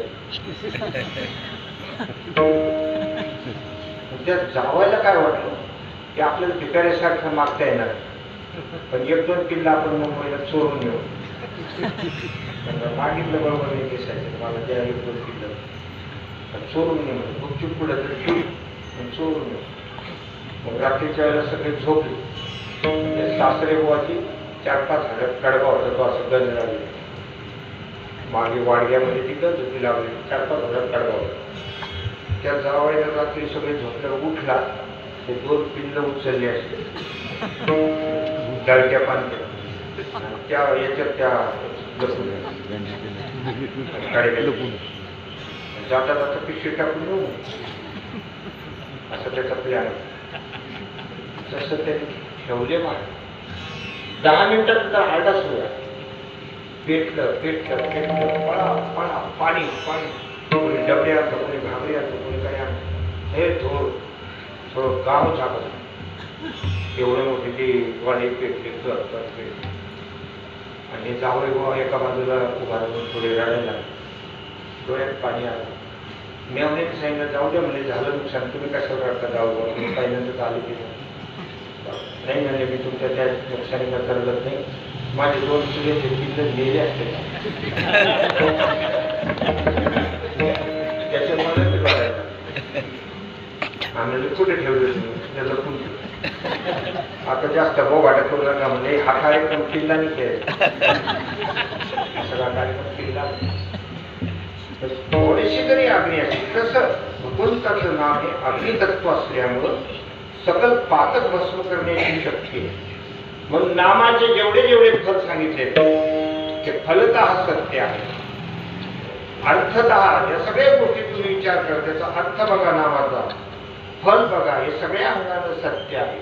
त्या जावायला काय वाटलं की आपल्याला भिकाऱ्यासारखं मागता येणार, पण एक दोन किल्ला आपण मुंबईला चोरून येऊ. मागितलं बरोबर नाही दिसायचं मला, त्या एक दोन किल्ला चोरून येऊ, गुपचूप पुढे तरी ठेवू पण चोरून येऊ. मग रात्रीच्या वेळेला सगळे झोपले. सासरे बुवाची 4-5 हळद कडबा होता, तो असं गंज लागले. मागे वाडग्यामध्ये ती गंज होती लावली, 4-5 हळद कडबा होता. त्या जावयाला रात्री सगळे झोपल्यावर उठला, ते 2 पिल्लं उचलली असते दळक्या पानक्या, त्या याच्यात त्या लपून जाता जाता पिशवी टाकून येऊ असं त्याचा प्लॅन. तसं त्यांनी ठेवले मागे. 10 मिनिटात तर आरडा सुरू आहे. पेटलं पेटलं पेटलं, पळा पळा, पाणी पाणी. कोणी डबे आणतं, कोणी घाबरी आणतं, कोणी काय आणतं. हे थोडं गाव झाकत. एवढे मोठे ते वाडे पेटले, पेटले. आणि जावळे बुवा एका बाजूला उभा राहून थोडे रडायला लागले. डोळ्यात पाणी आलं. मी म्हणे सांगितलं जाऊ द्या, म्हणजे झालं नुकसान, तुम्ही कशावर रडता जाऊ बुवा, तुम्ही पहिल्यांदाच आले की नाही म्हणले, मी तुमच्या त्या नुकसानीला करत नाही. माझे 2 सूर्याचे पिल्लं गेले असते त्याच्यामुळे ते बघायला. आम्ही कुठे ठेवले तुम्ही त्याला कुठे आता जास्त बोगाटा करू नका, म्हणजे हा कार्यक्रम किल्ला नाही खेळ, सगळा कार्यक्रम किल्ला. थोडीशी तरी अग्नी असते. कसं भगवंताचं नाव हे अग्नितत्व असल्यामुळं सकल पातक भस्म करण्याची शक्ती आहे. म्हणून नामाचे जेवढे जेवढे फल सांगितले ते फलतः सत्य आहे. अर्थतः या सगळ्या गोष्टी तुम्ही विचार करा, त्याचा अर्थ बघा, नामाचा फल बघा, हे सगळ्या अंगानं सत्य आहे.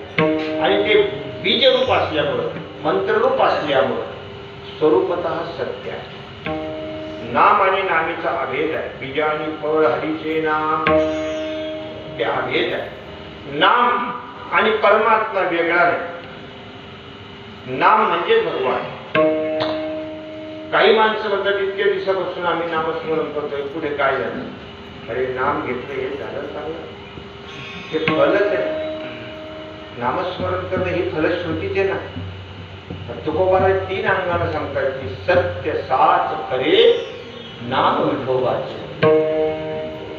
आणि ते बीजरूप असल्यामुळं, मंत्ररूप असल्यामुळं स्वरूपतः सत्य आहे. नाम आणि नामीचा अभेद आहे. बीज आणि फळ हरीचे नाम ते अभेद आहे. नाम आणि परमात्मा वेगळा नाही. नाम म्हणजे भगवान. काही माणसं म्हणतात इतक्या दिवसापासून आम्ही नामस्मरण करतोय, पुढे काय झालं? अरे नाम घेतलं हे झालं चांगलं, ते फलच आहे. नामस्मरण करणं ही फलश्रुतीच आहे ना. तुकोबाला 3 अंगाने सांगतात की सत्य साच खरे नाम विठोबाचे.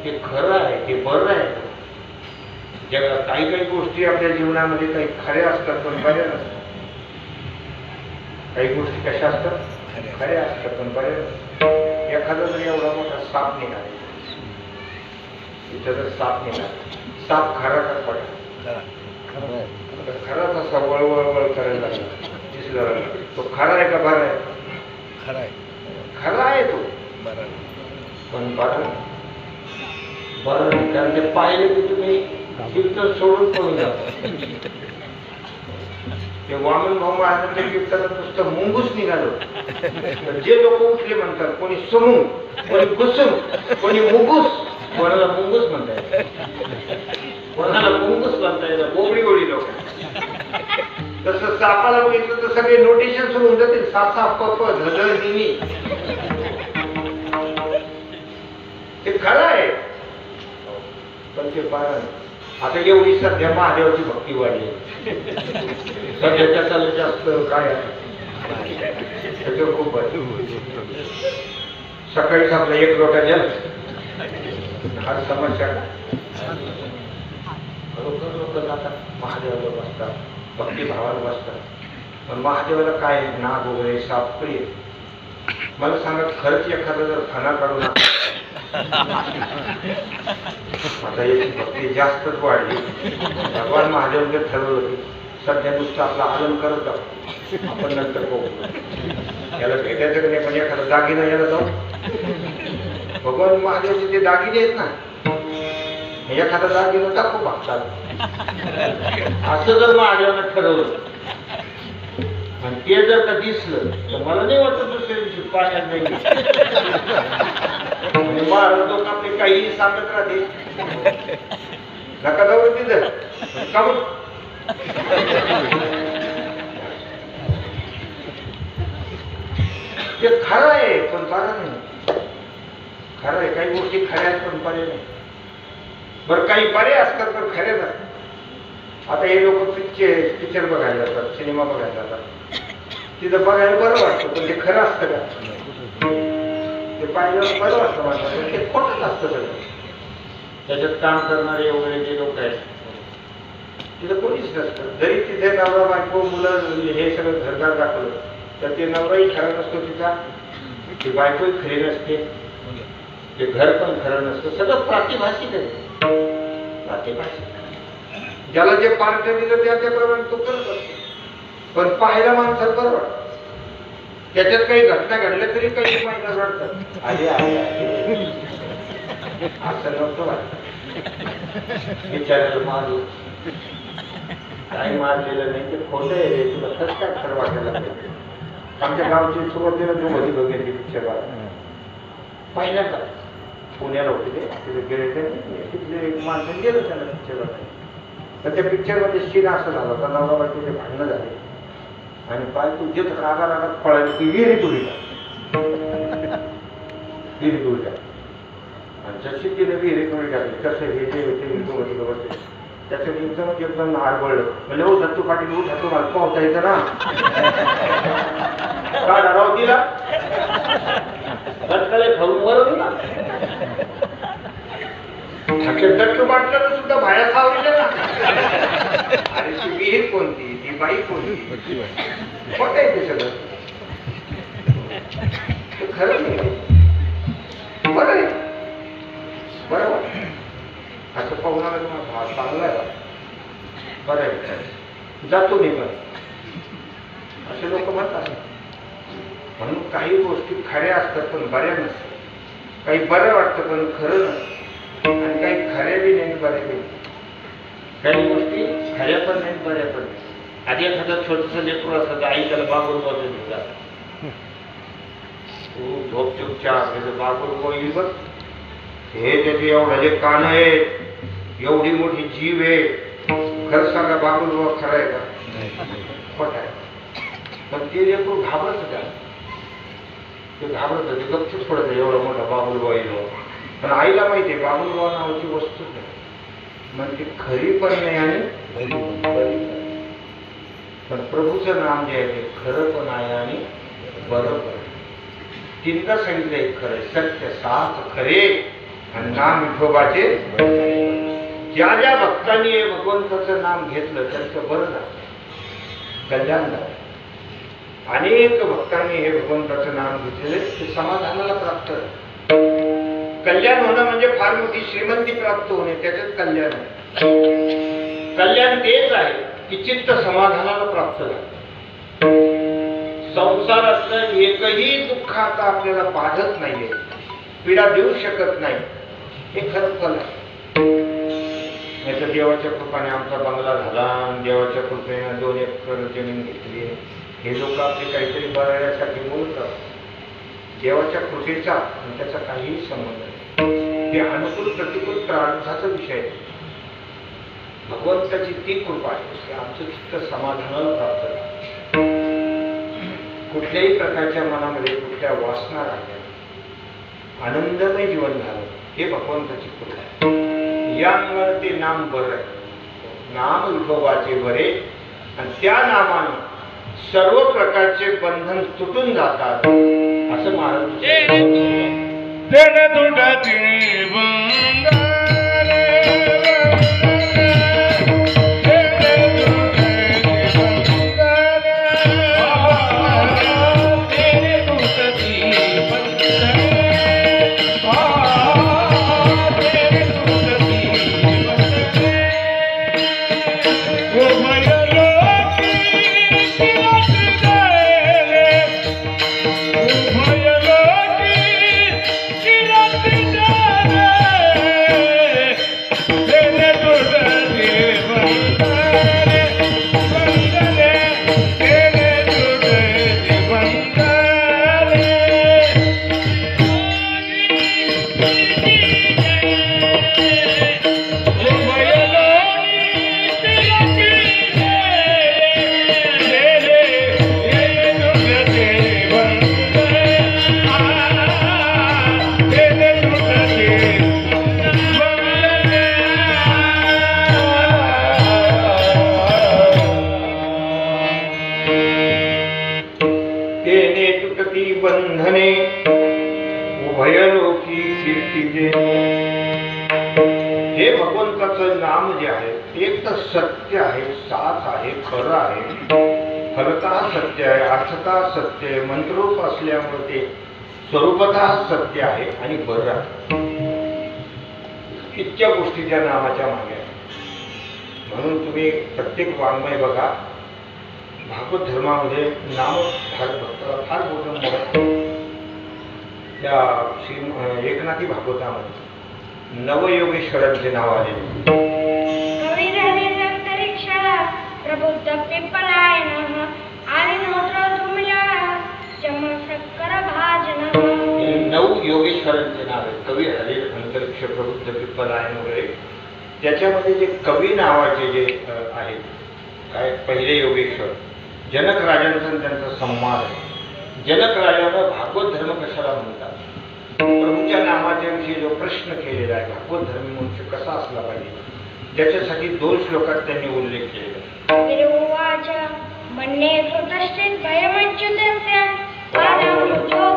ते खरं आहे, ते बरं आहे. जगात काही काही गोष्टी आपल्या जीवनामध्ये काही खऱ्या असतात पण बऱ्या नसतात. काही गोष्टी कशा असतात? खऱ्या असतात पण बऱ्या नसतात. एखादा जरी एवढा मोठा साप निघाला, इथं जर साप निघाला, साप खरा का पडा? खरा तसा वळवळ करायला लागला, दिसला. तो खरा आहे का बरा आहे? खरा आहे. खरा आहे तो, पण बरं बरं. कारण ते पाहिले की तुम्ही कीर्तन सोडून पडून जाता. ते वामन भाऊ महाराजांच्या कीर्तनात नुसतं मुंगूस निघालो, तर जे लोक उठले म्हणतात, कोणी समूह, कोणी कुसुम, कोणी मुंगूस. कोणाला मुंगूस म्हणता येईल, कोणाला मुंगूस म्हणता येईल, गोबडी गोडी लोक. तसं सापाला बघितलं तर सगळे नोटेशन सुरू होऊन जातील. सासा पप धड निनी. ते खरं आहे पण ते पारण. आता एवढी सध्या महादेवाची भक्ती वाढली. सध्या त्याचा जास्त काय आहे त्याच्यावर खूप आहे. सकाळीच आपला 1 लोटा जल हा समस्या. खरोखर लोक जातात महादेवाला बसतात, भक्तिभावाला बसतात, पण महादेवाला काय नाग वगैरे साप प्रिय. मला सांगा, खरंच एखादा जर फणा काढून आता याची भक्ती जास्तच वाढली. भगवान महादेव जर ठरवलं की सध्या नुसतं आपला आलन करत जाऊ, आपण नंतर बघू, याला भेटायचं की नाही, पण एखादा दागिना यायला जाऊ. भगवान महादेवचे ते दागिने आहेत ना, एखादा दागिना टाकू भागतात. असं जर महादेवानं ठरवलं आणि ते जर का दिसलं तर मला नाही वाटत दुसऱ्या दिवशी पाण्यात नाही. महाराज लोक आपले काहीही सांगत राहते, नका जाऊ तिथं का मग. ते खरं आहे पण बरं नाही. खरं आहे, काही गोष्टी खऱ्या आहेत पण बरे नाही. बरं, काही बरे असतात पण खरे नसतात. आता हे लोक पिक्चर बघायला जातात, सिनेमा बघायला जातात. तिथं बघायला बरं वाटतं पण ते खरं असतं का? ते पाहिल्यावर बरं वाटतं म्हणतात, ते खोटंच असतं सगळं. त्याच्यात काम करणारे वगैरे जे लोक आहेत तिथं कोणीच नसतं. जरी तिथे नवरा बायको मुलं हे सगळं घरदार दाखवलं तर ते नवराही खरा नसतो तिचा, ती बायकोही खरी नसते, ते घर पण खरं नसतं. सगळं प्रातिभाषिक आहे. प्रातिभाषिक ज्याला जे पार्ट दिलं त्याप्रमाणे तो करत असतो. पण पाहायला माणसाला बरं वाटतं. त्याच्यात काही घटना घडल्या तरी काही माहिती वाटतात, आले असं नव्हतं वाटत. विचारायला मारू काही मारलेलं नाही, ते खोटं आहे रे, तुला कसं काय खरं वाटायला लागलं. आमच्या गावची सुरुवातीला जो होती बघितली पिक्चर पहिल्यांदा पुण्याला होते ते, तिथे गेले ते, तिथले एक माणसं गेलं त्याला पिक्चर बघायला. तर त्या पिक्चरमध्ये सीन असं झाला होता, नवरा बायकोचे भांडणं झाले आणि बायको जेच रागात पळाली की विहिरीत उडी टाकली. आणि जशी तिने विहिरीत उडी टाकली कसं हे जे होते त्याचं एकदम आरबळलं. म्हणजे हो धत्तू पाटील, हो धत्तू मला पावता येतं ना, का डराव तिला धक्काले खाऊन मरत ना. दट्टू पाटलं सुद्धा बाहेर सावलेलं ना. अरे ती विहीर कोणती, ती बाई कोणती, खोटं आहे ते सगळं. ते खरं नाही, बरं आहे, बरं वाटतं. असं पाहुणाला तुम्हाला चांगलं आहे, बरं आहे, जातो मी पण असे लोक म्हणतात. म्हणून काही गोष्टी खऱ्या असतात पण बऱ्या नसतात. काही बरं वाटतं पण खरं नसतं, आणि काही खऱ्या बी नाही बऱ्या बी नाही. काही गोष्टी खऱ्या पण नाही बऱ्या पण नाही. आधी एखादं छोटंसं लेकरू असतं, आई त्याला बागून बसून घेतात, तू झोप चुपचाप, त्याचं बागून बोईल बघ, हे त्याचे एवढे कान आहेत, एवढी मोठी जीव आहे, खरं सांगा बाबूल बाबा खरं आहे का खोट आहे. पण ते लेकरू घाबरत का, ते घाबरत, ते गपचूप पडत एवढा मोठा बाबुलबा येईल. पण आईला माहिती आहे बाबुलबा नावाची वस्तू नाही, म्हणजे खरी पण नाही आणि पण प्रभूचं नाम जे आहे ते खरं पण आहे आणि बरं पण आहे. तीनदा सांगितलंय खरं सत्य साच खरे आणि नाम विठोबाचे. ज्या ज्या भक्तांनी हे भगवंताचं नाम घेतलं त्यांचं बरं झालं, कल्याण झालं. अनेक भक्तांनी हे भगवंताचं नाम घेतलेले ते समाधानाला प्राप्त झाले. कल्याण होणं म्हणजे फार मोठी श्रीमंती प्राप्त होणे, त्याच्यात कल्याण आहे. कल्याण तेच आहे की चित्त समाधानाला प्राप्त झालं. संसारातलं एकही दुःख आता आपल्याला बाधत नाहीये, पीडा देऊ शकत नाही, हे खरं फल आहे. नाही तर देवाच्या कृपेने आमचा बंगला झाला आणि देवाच्या कृपेने 2 एकर जमीन घेतली, हे लोक आपले काहीतरी बघण्यासाठी बोलतात. देवाच्या कृपेचा आणि त्याचा काहीही संबंध नाही. हे अनुकूल प्रतिकूल प्रार्थाचा विषय आहे. भगवंताची ती कृपा आहे की आमचं चित्त समाधानाला प्राप्त झालं. कुठल्याही प्रकारच्या मनामध्ये कुठल्या वासना राहिल्या, आनंदमय जीवन झालं, हे भगवंताची कृपा आहे. या अंगाने ते नाम बरं आहे. नाम विठोबाचे बरे आणि त्या नामाने सर्व प्रकारचे बंधन तुटून जातात असं महाराज. बंधने उभयलोकी कीर्तिजे. हे भगवंताचं नाम जे आहे एक तर सत्य आहे, साच आहे, खरं आहे, फलतः सत्य आहे, अर्थतः सत्य आहे, मंत्रूप असल्यामुळे ते स्वरूपतः सत्य आहे आणि बरं आहे. इतक्या गोष्टी त्या नामाच्या मागे आहेत. म्हणून तुम्ही प्रत्येक वाङ्मय बघा, भागवत धर्मामध्ये नाम भक्ताला फार मोठं महत्त्व. त्या श्री एकनाथी भागवतामध्ये नवयोगेश्वरांचे नाव आले. प्रबुद्ध पिप्पलायनः आलिनोत्र धूमिलः चमत्कार भाजनः. हे 9 योगेश्वरांचे नाव आहे. कवी हरी अंतरिक्ष प्रबुद्ध पिप्पलायन वगैरे. त्याच्यामध्ये जे कवी नावाचे जे आहेत, काय पहिले योगेश्वर जनक राजांचा त्यांचा संवाद आहे. जनक राजानं भागवत धर्म कशाला म्हणतात, प्रभूच्या नामाच्या विषयी जो प्रश्न केलेला आहे, भागवत धर्म मनुष्य कसा असला पाहिजे, त्याच्यासाठी 2 श्लोकात त्यांनी उल्लेख केलेला आहे. मन्ये सुतश्चित् भयमच्युतस्य पादमुचोपासनमत्र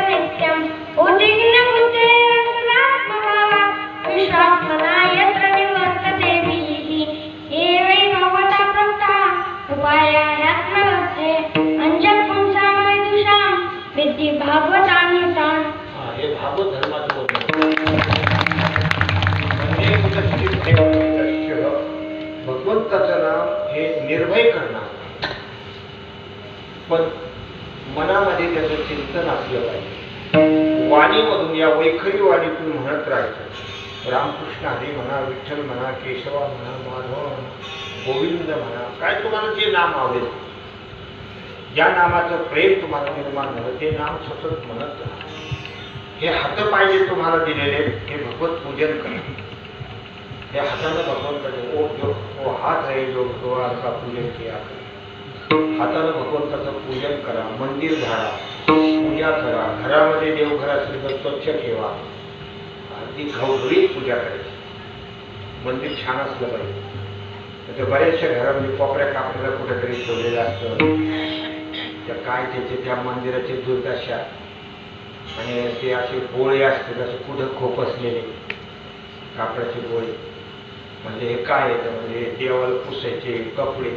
नित्यम् उद्विग्नबुद्धेः सदात्मभावः विश्वात्मना यत्र निवर्तते भीतिः एवै भगवता प्रोक्ता उपाया ह्यात्मवत्ते अंजपुंसां वैदुषां विद्धि भागवतान्वितान्. हे भागवत धर्माचं बोलणं. भगवंताचं नाम हे निर्भय करणार, पण मनामध्ये त्याचं चिंतन असलं पाहिजे. वाणीमधून, या वैखरी वाणीतून म्हणत राहायचं. रामकृष्ण हरी म्हणा, विठ्ठल म्हणा, केशवा म्हणा, माधव म्हणा, गोविंद म्हणा, काय तुम्हाला जे नाम आवडेल, ज्या नामाचं प्रेम तुम्हाला निर्माण झालं ते नाम सतत म्हणत राहा. हे हात पाहिजे तुम्हाला दिलेले, हे भगवत पूजन करा. या हातानं भगवंताचे ओ हात आहे जो भगवान का पूजन किया. हातानं भगवंताचं पूजन करा, मंदिर झाडा, पूजा करा. घरामध्ये देवघर असेल तर स्वच्छ ठेवा, अगदी घवघवीत पूजा करायची. मंदिर छान असलं पाहिजे. तर बऱ्याचशा घरामध्ये कोपऱ्या कापऱ्याला कुठेतरी ठेवलेलं असतं. त्या काय त्याचे त्या मंदिराचे दुर्दशा आणि ते असे गोळे असतात, असे कुठं खोपसलेले कापडाचे गोळे. म्हणजे हे काय येतं, म्हणजे देवाला पुसायचे कपडे.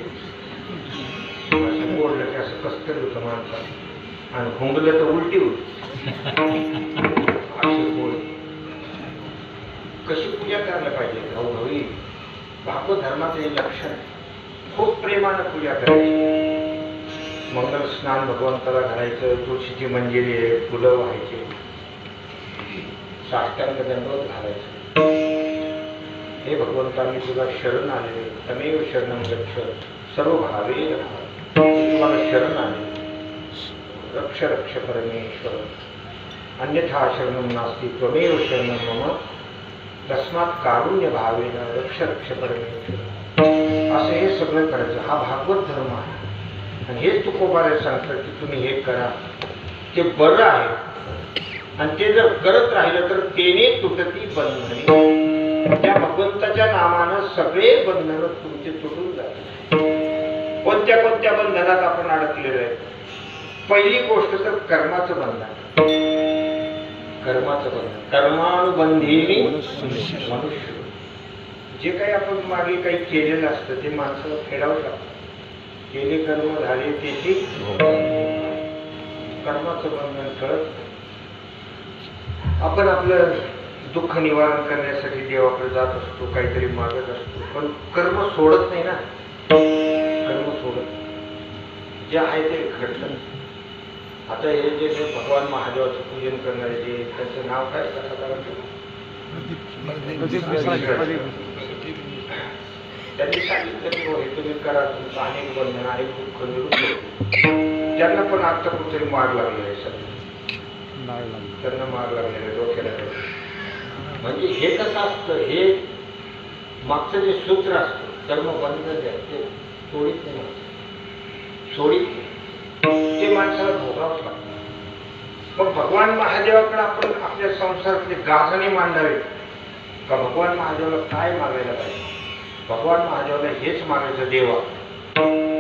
असं बोललं की असं कसतरी होतं माणसाला, आणि हुंगलं तर उलटी होती. असे गोळे कशी पूजा करायला पाहिजे भाऊभावी. भागवत धर्माचं हे लक्षण खूप प्रेमानं पूजा करायची. मंगल स्नान भगवंताला घालायचं, तुळशीची मंजिरी फुलं व्हायचे, साष्टांग दंडवत घालायचं. हे भगवंता मी तुला शरण आले, तमेव शरणं गच्छ सर्व भावे तुम्हाला शरण आले. रक्ष रक्ष परमेश्वर, अन्यथा शरणं नास्ति त्वमेव शरणं मम तस्मात् कारुण्य भावेन रक्ष रक्ष परमेश्वर. असं हे सगळं करायचं. हा भागवत धर्म आहे. आणि हेच तुकोबारे सांगतात की तुम्ही हे करा, ते बरं आहे. आणि ते जर करत राहिलं तर तेने तुटती बंधने. त्या भगवंताच्या नामानं सगळे बंधनं तुमचे तुटून जातात. कोणत्या कोणत्या बंधनात आपण अडकलेलो आहे? पहिली गोष्ट तर कर्माचं बंधन. कर्माचं बंधन, कर्मानुबंधीनी मनुष्य. जे काही आपण मागे काही केलेलं असतं ते माणसाला फेडावं लागतं. केले कर्म झाले त्याची कर्माचं बंधन कळत. आपण आपलं दुःख निवारण करण्यासाठी देवाकडे जात असतो, काहीतरी मागत असतो, पण कर्म सोडत नाही ना. कर्म सोडत जे आहे ते घडतं. आता हे जे भगवान महादेवाचं पूजन करणारे जे, त्यांचं नाव काय त्यांनी सांगितलं की हे तुम्ही करा, तुमचं अनेक बंधन अनेक दुःख निवडून. त्यांना पण आता कुठेतरी माग लागले आहे. सध्या त्यांना माग लागलेलं आहे डोक्याला. म्हणजे हे कसं असतं, हे मागचं जे सूत्र असतं कर्म बंधन ते सोडित नाही, सोडित ते माणसाला भोगावंच लागतं. मग भगवान महादेवाकडे आपण आपल्या संसारातले गाजणे मांडावे का भगवान महादेवाला काय मागायला पाहिजे? भगवान महादेवाला हेच मागायचं, देवा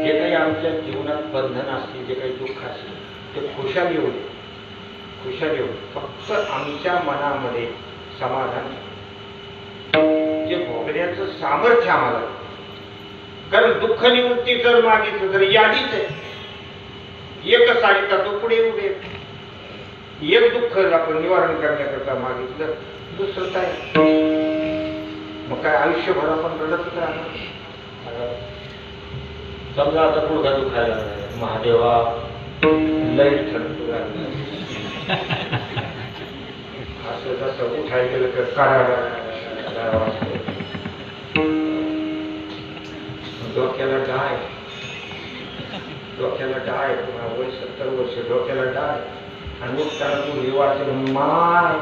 जे काही आमच्या जीवनात बंधन असतील, जे काही दुःख असतील ते खुशाली होईल, खुशाली होईल. फक्त आमच्या मनामध्ये समाधान, जे भोगण्याचं सामर्थ्य आम्हाला. कारण दुःख निवृत्ती जर मागितलं तर यादीच आहे. एक सारिका तो पुढे उभे. एक दुःख आपण निवारण करण्याकरता मागितलं, दुसरं काय? मग काय आयुष्यभर आपण रडतच राहणार. समजा आता पुढगा दुखायला महादेवा लय ठरतो असं तसं उठायला गेलं तर काढा वाजतो. डोक्याला डाय, डोक्याला डाय, वय 70 वर्ष डोक्याला डाय, आणि उठताना तू हिवाचे माय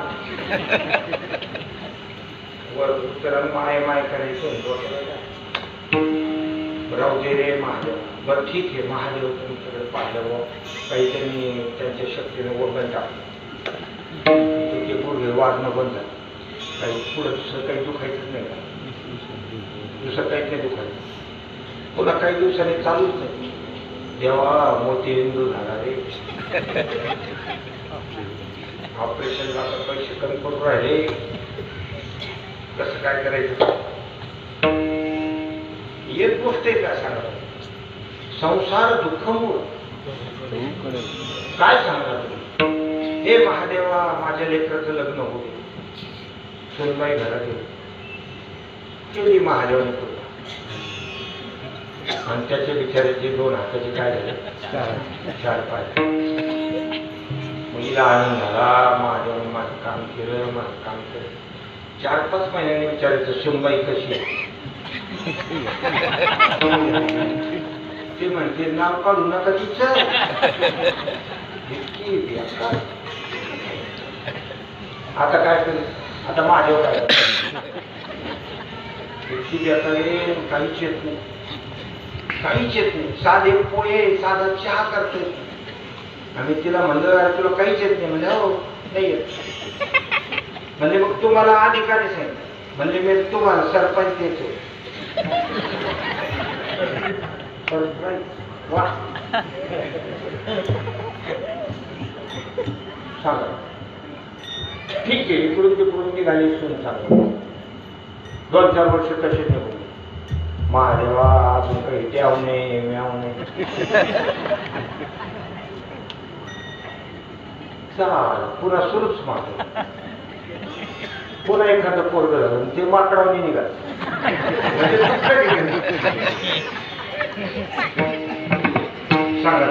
वर उत्तराला माय माय करायचं, डोक्याला डाय. राहू दे रे महादेव. बरं ठीक आहे, महादेव तुमच्याकडे पाहिलं, काही त्यांनी त्यांच्या शक्तीने वगन टाकलं, तुमचे गुडघे वाजणं बंद झालं, काही पुढं दुसरं काही दुखायचंच नाही का? दुसरं काहीच नाही दुखायचं. पुन्हा काही दिवसांनी चालूच नाही. देवा मोती हिंदू झाला रे, ऑपरेशनला आता पैसे कमी करून राहिले, कसं काय करायचं? एक गोष्ट आहे का सांगा, संसार दुःखमूळ. काय सांगणार तुम्ही? हे महादेवा माझ्या लेकराचं लग्न होईल, सुनबाई घरात येईल, केली महादेवाने कृपा, आणि त्याचे बिचाराचे 2 हाताचे काय झाले, 4 पाय. मुलीला आनंद झाला, महादेवाने माझं काम केलं, माझं काम केलं. 4-5 महिन्यांनी विचारायचं सुनबाई कशी आहे? ते म्हणते नाव काढू नका तिचं. आता काय करेल? आता महादेव काय इतकी बेकारी, काहीच येत नाही, काहीच येत नाही. साधे पोहे, साधा चहा करते. आम्ही तिला म्हणलं तुला काहीच येत नाही, म्हणजे हो नाही येत. म्हणजे मग तुम्हाला अधिकारी सांगितलं, म्हणजे मी तुम्हाला सरपंच देतो. वा सांगा ठीक आहे इकडून तिकडून निघाली सून सांगा 2-4 वर्ष तसे निघून महादेवा अजून काही द्याव नाही म्याव नाही चाल पुन्हा सुरूच माग पुन्हा एखादं पोरग झालं ते माकडावणी निघाल सांगा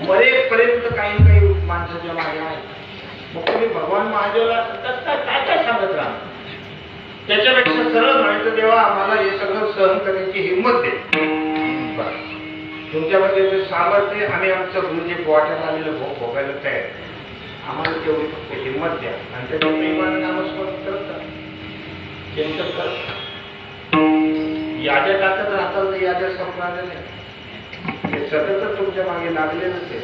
मरेपर्यंत काही काही माणसाच्या मागे आहे मग तुम्ही भगवान महादेवाला काय सांगत राहा त्याच्यापेक्षा सरळ म्हणायचं देवा आम्हाला हे सगळं सहन करण्याची हिंमत दे तुमच्यामध्ये जे सामर्थ्य आम्ही आमचं गुरुजी वाट्यात आलेलं भोगायला तयार आम्हाला तेवढी फक्त हिंमत द्या आणि त्याच्या प्रेमाने नामस्मरण करतात चिंतन करतात याद्या टाकत राहतात तर याद्या संपणार नाही ते सतत तुमच्या मागे लागलेलंच आहे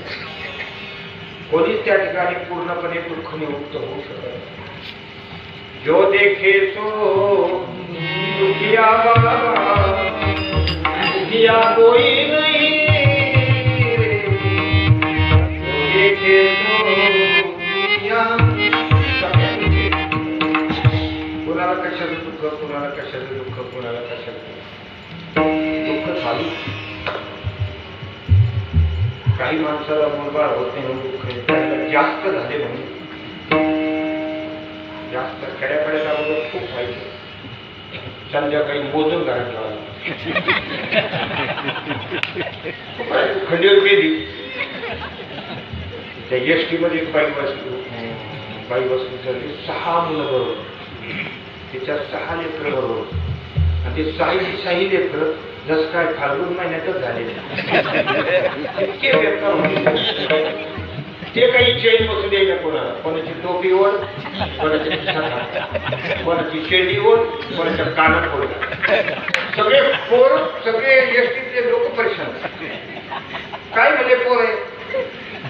कोणीच त्या ठिकाणी पूर्णपणे दुःख निवृत्त होऊ शकत जो देखे सो दुखिया बाबा दुखिया कोई नहीं जो देखे सो दुखिया कुणाला कशाचं दुःख कुणाला कशाचं दुःख कुणाला कशाचं दुःख चालू काही माणसाला मुलबाळ होत नाही म्हणून दुःख त्याला जास्त झाले म्हणून जास्त खेड्यापाड्यात अगोदर खूप व्हायचं संध्याकाळी मोजून घरात लावलं खंडीवर गेली त्या एसटी मध्ये एक बाई बसली तर 6 मुलं बरोबर तिच्या 6 लेकरं बरोबर आणि ते 6 लेकरं जसं काय फाल्गुन महिन्यातच झालेले इतके बेकार होते ते काही चेन बसू द्यायला कोणाला कोणाची टोपी ओढ कोणाची कोणाची शेंडी ओढ कोणाच्या कानात ओढ सगळे पोर सगळे एसटीतले लोक परेशान काय म्हणजे पोर आहे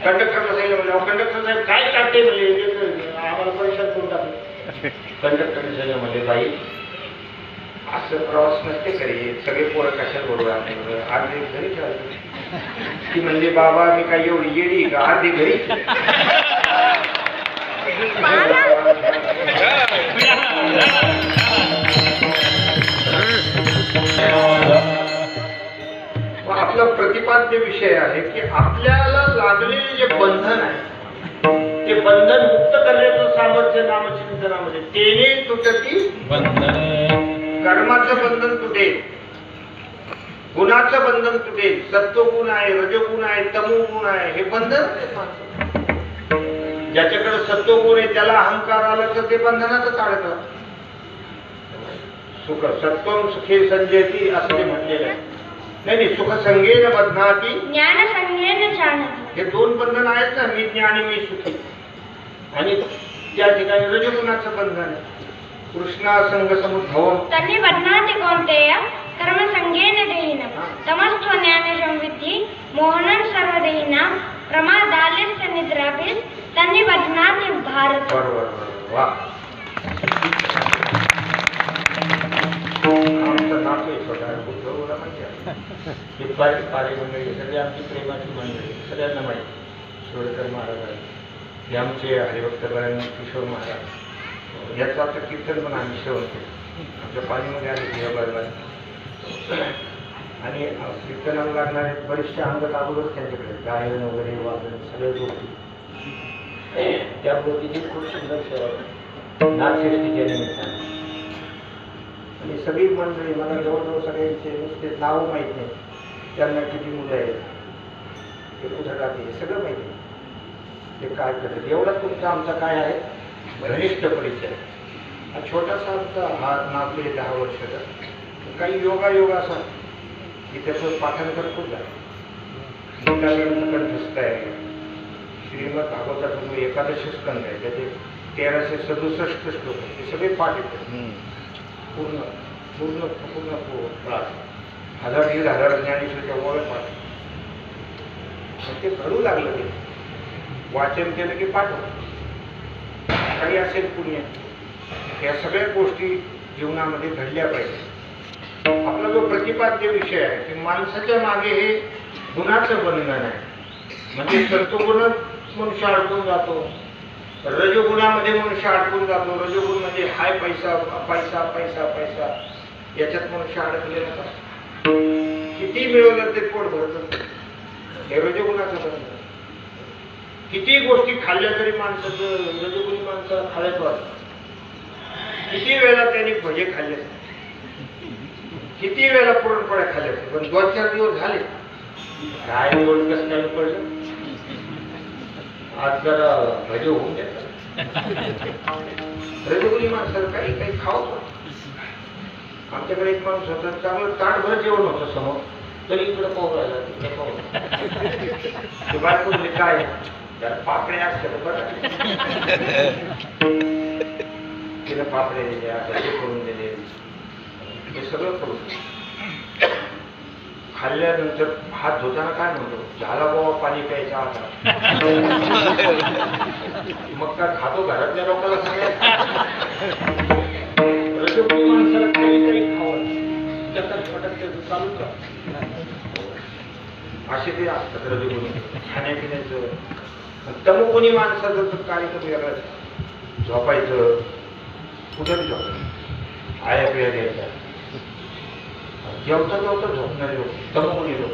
कंडक्टरला सांगितलं म्हणजे कंडक्टर साहेब काय काढते म्हणजे आम्हाला परेशान करून टाकले कंडक्टरने सांगितलं म्हणजे बाई असं प्रवास नसते करी सगळे पोरं कशात बरोबर अर्धे घरी ठेवायचे ती म्हणजे बाबा मी काय एवढी येडी का अर्धी घरी आपला प्रतिपाद्य विषय आहे की आपल्याला लागलेले जे बंधन आहे ते बंधन मुक्त करण्याचं सामर्थ्य नामचिंतनामध्ये तेने तुटती बंधन कर्माचं बंधन तुटेल गुणाचं बंधन तुटेल सत्वगुण आहे रजोगुण आहे तमोगुण आहे हे बंधन ज्याच्याकडे सत्वगुण आहे त्याला अहंकार आला तर ते बंधनातच अडकलं सुख सत्वम सुखे संजयती असं ते म्हटलेलं आहे नाही सुख संगेन बध्नाती ज्ञान संगेन जानाति हे 2 बंधन आहेत ना मी ज्ञानी मी सुखी आणि त्या ठिकाणी रजोगुणाचं बंधन आहे कृष्णा संग समुद्भवम तन्नि बध्नाति कौन्तेय कर्म संगेन देहिनम् तमस्त्व ज्ञान संविद्धि मोहनं सर्वदेहिनां प्रमादालस्य निद्राभिः तन्नि बध्नाति भारत बरोबर वा आमचं नातं आहे छोटा बुद्धला माहिती आहे ही पारी मंडळी सगळी आमची प्रेमाची मंडळी सगळ्यांना माहिती सोडकर महाराज आहे हे आमचे हरिभक्तगण किशोर महाराज याचं आता कीर्तन पण आम्ही सेवन केलं आमच्या पाणीमध्ये आले देवाबाई आणि कीर्तनाला लागणारे बरेचसे अंगत अगोदर त्यांच्याकडे गायन वगैरे वादन सगळे गोष्टी त्या गोष्टीची खूप सुंदर सेवा नाथषष्टीच्या निमित्ताने आणि सगळी मंडळी मला जवळजवळ सगळ्यांचे नुसते नावं माहीत नाही त्यांना किती मुलं आहेत ते कुठं टाकते हे सगळं माहिती आहे ते काय करतात एवढा तुमचा आमचा काय आहे घनिष्ठ परिचय हा छोटासा आमचा हा नातू आहे 10 वर्षाचा काही योगायोग असा की त्याचं पाठांतर खूप झालं गीताग्रंथ कंठस्थ आहे श्रीमद भागवताचा जो 11 स्कंद आहे त्याचे 1367 श्लोक आहेत ते सगळे पाठ येतात पूर्ण पूर्ण पूर्ण पाठ 1000-1500 ज्ञानेश्वरच्या ओळख पाठ ते घडू लागलं ते वाचन केलं की पाठ काही असेल पुण्य या सगळ्या गोष्टी जीवनामध्ये घडल्या पाहिजे आपला जो प्रतिपाद्य विषय आहे की माणसाच्या मागे हे गुणाचं बंधन आहे. म्हणजे सत्वगुणात मनुष्य अडकून जातो, रजोगुणामध्ये मनुष्य अडकून जातो. रजोगुण म्हणजे हाय पैसा पैसा पैसा पैसा याच्यात मनुष्य अडकलेला असतो. किती मिळवलं ते पोट भरत, हे रजोगुणाचं बंधन. किती गोष्टी खाल्ल्या तरी माणसाचं रजोगुणी माणसाला खायच वाटतं. किती वेळा त्यांनी भजे खाल्ले, किती वेळा पुरणपोळ्या खाल्ल्या, पण 2-4 दिवस झाले काय एवढं कसं काय पडलं, आज जरा भजे होऊन द्या. रजोगुणी माणसाला काही काही खाऊ. आमच्याकडे एक माणूस होता, चांगलं ताटभर जेवण होतं समोर, तरी इकडं पाहू राहिला तिकडे पाहू. बायको म्हणजे काय त्याला पापड्या असतात बरं, तिला पापड्या दिल्या, भजे करून दिले, हे सगळं करून खाल्ल्यानंतर हात धुताना काय म्हणतो, झाला बाबा पाणी प्यायचा आता. मग काय खातो घरातल्या लोकांना सांगायचं. रजोगुणी माणसाला काही खावं चालू का असे ते असतात रजोगुणी खाण्यापिण्याचं. तमोगुणी माणसाचं तर कार्यक्रम वेगळाच. झोपायचं कुठं झोपायचं, आया पिया घ्यायचा, जेवता जेवता झोपणारे लोक तमोगुणी लोक.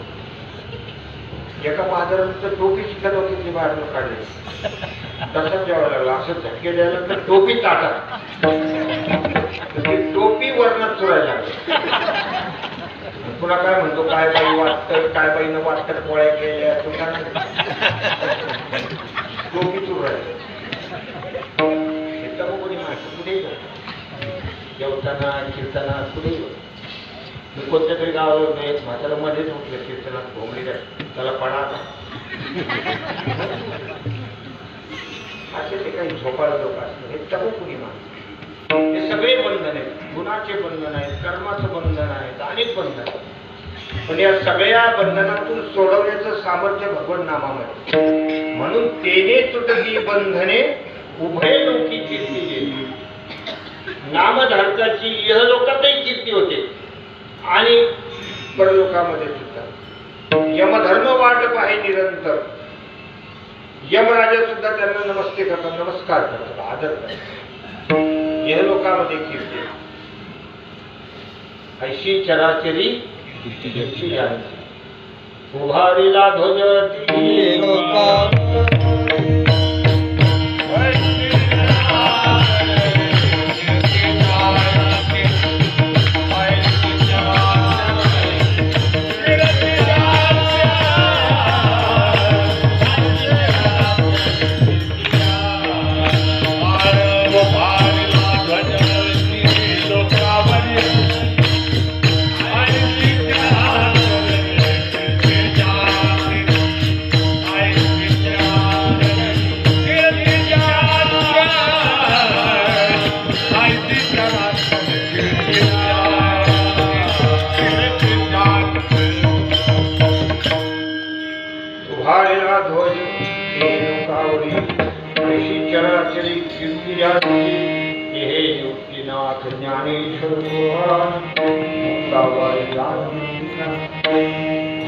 एका बाजारात टोपी शिकत होती, ती बाहेर काढली, तसंच जेवायला लागला. असं झटके द्यायला तर टोपी ताटात, टोपी वरणात चुरायला लागली. पुन्हा काय म्हणतो, काय बाई वाटतं, काय बाईनं वाटतं पोळ्या केल्या, पुन्हा टोपी चुरायला. हे तमोगुणी माणसं कुठेही जेवताना कीर्तना कुठेही. मी कोणत्या तरी गावावर नाही, म्हाताला मध्येच उठलं कीर्तनात भोंगली काय त्याला पडा असे ते काही झोपाळा लोक असतात. हे तमोगुणी माणसं. हे सगळे बंधन आहेत, गुणाचे बंधन आहेत, कर्माचं बंधन आहेत, अनेक बंधन आहेत. पण या सगळ्या बंधनातून सोडवण्याचं सामर्थ्य भगवान नामामध्ये. म्हणून तेने तुटली बंधने उभय लोकी कीर्ती गेली. नामधारकाची इहलोकातही कीर्ती होते आणि परलोकामध्ये सुद्धा. यमधर्म वाट पाहे निरंतर. यमराजा सुद्धा त्यांना नमस्ते करतात, नमस्कार करतात, आदर करतात. इहलोकामध्ये कीर्ती. ऐशी चराचरी उभारीला ध्वज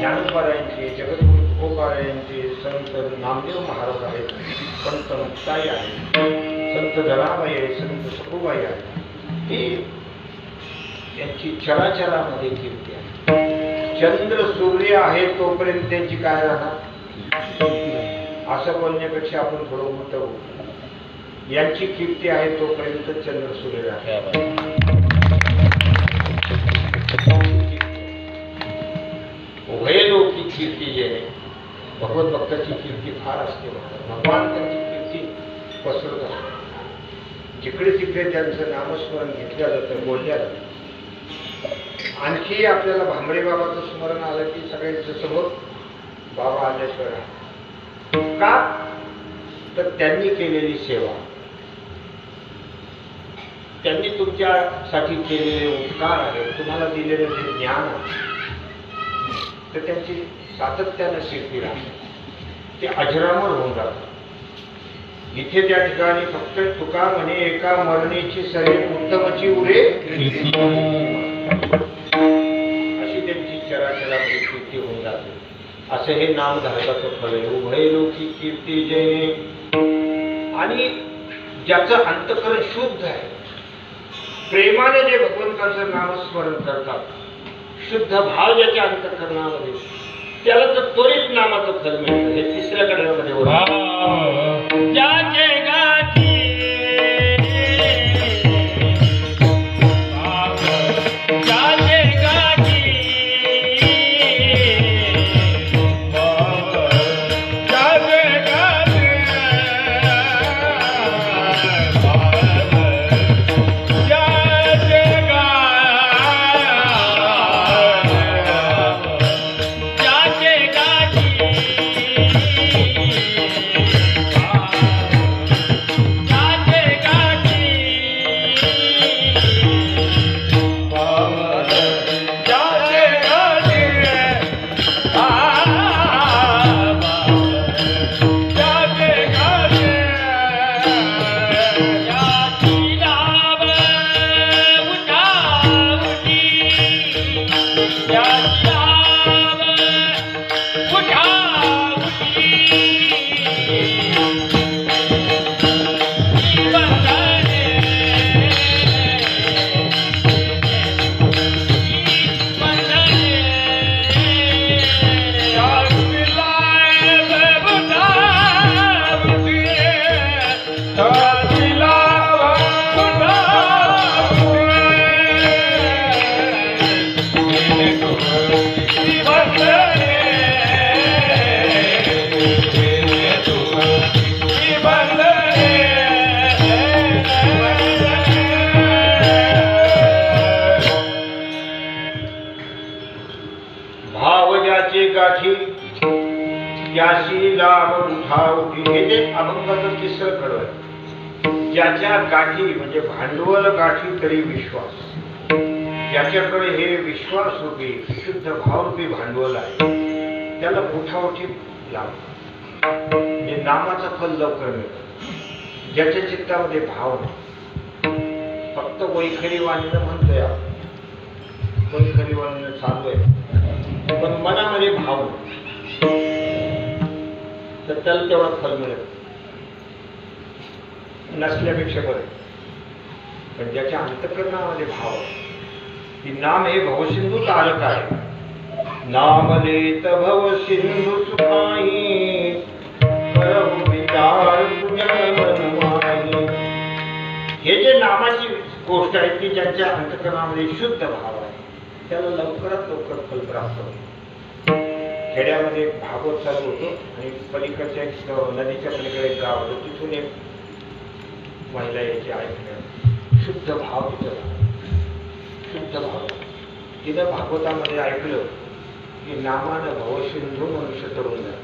ज्ञानोबारायांचे, जगद्गुरु तुकोबारायांचे, संत नामदेव महाराज आहेत, संत मुक्ताई आहेत, संत जनाबाई आहे, संत सखुबाई आहे. ही यांची चराचरामध्ये कीर्ती आहे. चंद्र सूर्य आहे तोपर्यंत त्यांची काय राहणार असं बोलण्यापेक्षा आपण थोडं मोठं होऊ. यांची कीर्ती आहे तोपर्यंत चंद्र सूर्य राहते. उभय लोकी कीर्ती जे आहे, भगवत भक्ताची कीर्ती फार असते. भगवान त्यांची कीर्ती पसरत असते. जिकडे तिकडे त्यांचं नामस्मरण घेतलं जातं, बोलल्या जातं. आणखी आपल्याला भांबरे बाबाचं स्मरण आलं की सगळ्यांच्या समोर बाबा आल्याशिवाय. का तर त्यांनी केलेली सेवा, त्यांनी तुमच्यासाठी केलेले उपकार आहेत, तुम्हाला दिलेलं जे ज्ञान आहे, तर त्यांची सातत्यानं कीर्ती राहते. ते अजरामर होऊन जातात. इथे त्या ठिकाणी फक्त तुका म्हणे एका मरणीची सरे उत्तमची उरे असं हे नामधारकाचं फळ आहे. उभय लोकी कीर्ती जय. आणि ज्याचं अंतःकरण शुद्ध आहे, प्रेमाने जे भगवंताचं नामस्मरण करतात, शुद्ध भाव ज्याच्या अंतःकरणामध्ये, त्याला तर त्वरित नामाचं फल मिळतं. हे तिसऱ्या कडव्यामध्ये भाव ज्याचे गाठी गाठी याशी लाभ उठावती. हे जे अभंगाचं तिसरं कडव आहे. ज्याच्या गाठी म्हणजे भांडवल गाठी तरी विश्वास. ज्याच्याकडे हे विश्वास रूपी शुद्ध भावरूपी भांडवल आहे, त्याला उठावठी लाभ म्हणजे नामाचं फल लवकर मिळतं. ज्याच्या चित्तामध्ये भाव नाही, फक्त वैखरी वाणीनं म्हणतोय आपण, वैखरी वाणीनं चालू आहे, पण मनामध्ये भाव तर त्याला तेवढा फल मिळत नसल्यापेक्षा बरं. पण ज्याच्या अंतःकरणामध्ये भाव, की नाम हे भवसिंधू तारक आहे. नाम लेत भवसिंधू सुखाई, करहु विचार तुझ्या मनमाई. हे जे नामाची गोष्ट आहे की ज्यांच्या अंतःकरणामध्ये शुद्ध भाव आहे, त्याला लवकरात लवकर फल प्राप्त होतं. खेड्यामध्ये भागवत चालू होतो आणि पलीकडच्या एक नदीच्या पलीकडे एक गाव होतं. तिथून एक महिला याची ऐकलं, शुद्ध भाव तिथं, शुद्ध भाव. तिनं भागवतामध्ये ऐकलं की नामानं भवसिंधू मनुष्य तरुण झाला.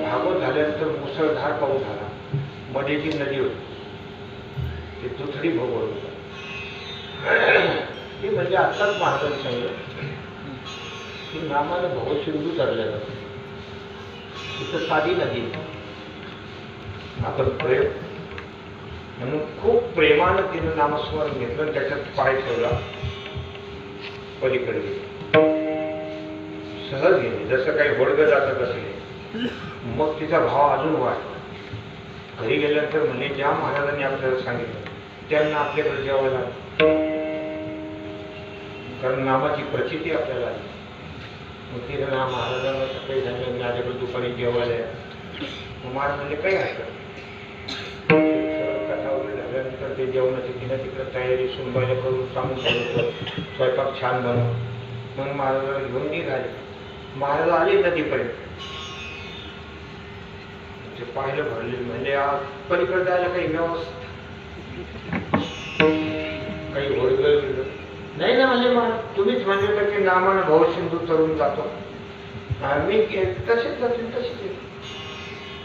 भागवत झाल्यानंतर मुसळधार पाऊस झाला. मध्ये जी नदी होती ती दुथडी भोगवत होता. ती म्हणजे आत्ताच महाराजांनी सांगितलं की नामानं भवसिंधू तरले जातं. तिथं साधी नदी आपण प्रेम म्हणून खूप प्रेमानं तिनं नामस्मरण घेतलं आणि त्याच्यात पाय ठेवला, पलीकडे गेली, सहज गेली, जसं काही होडगं जातं तसं. मग तिचा भाव अजून वाढला. घरी गेल्यानंतर म्हणजे ज्या महाराजांनी आपल्याला सांगितलं त्यांना आपल्याकडे जेवायला, कारण नामाची प्रचिती आपल्याला आली. मग तिथं ना महाराजांना सकाळी सांगितलं माझ्याकडे दुपारी जेवायला या. मग महाराज म्हणजे काही हरकत. कथा वगैरे झाल्यानंतर ते जेवणाची तिनं तिकडं तयारी सुनबाईला करून सांगून ठेवलं, स्वयंपाक छान बनव. मग महाराजांना घेऊन निघाले. महाराज आले नदीपर्यंत, ते पाहिलं भरले. म्हणजे पलीकडे जायला काही व्यवस्था, काही होडगळ नाही ना. म्हणजे तुम्हीच म्हणले होतं की नामानं भवसिंधू तरुण जातो, मी तसेच जातील तसेच येतो.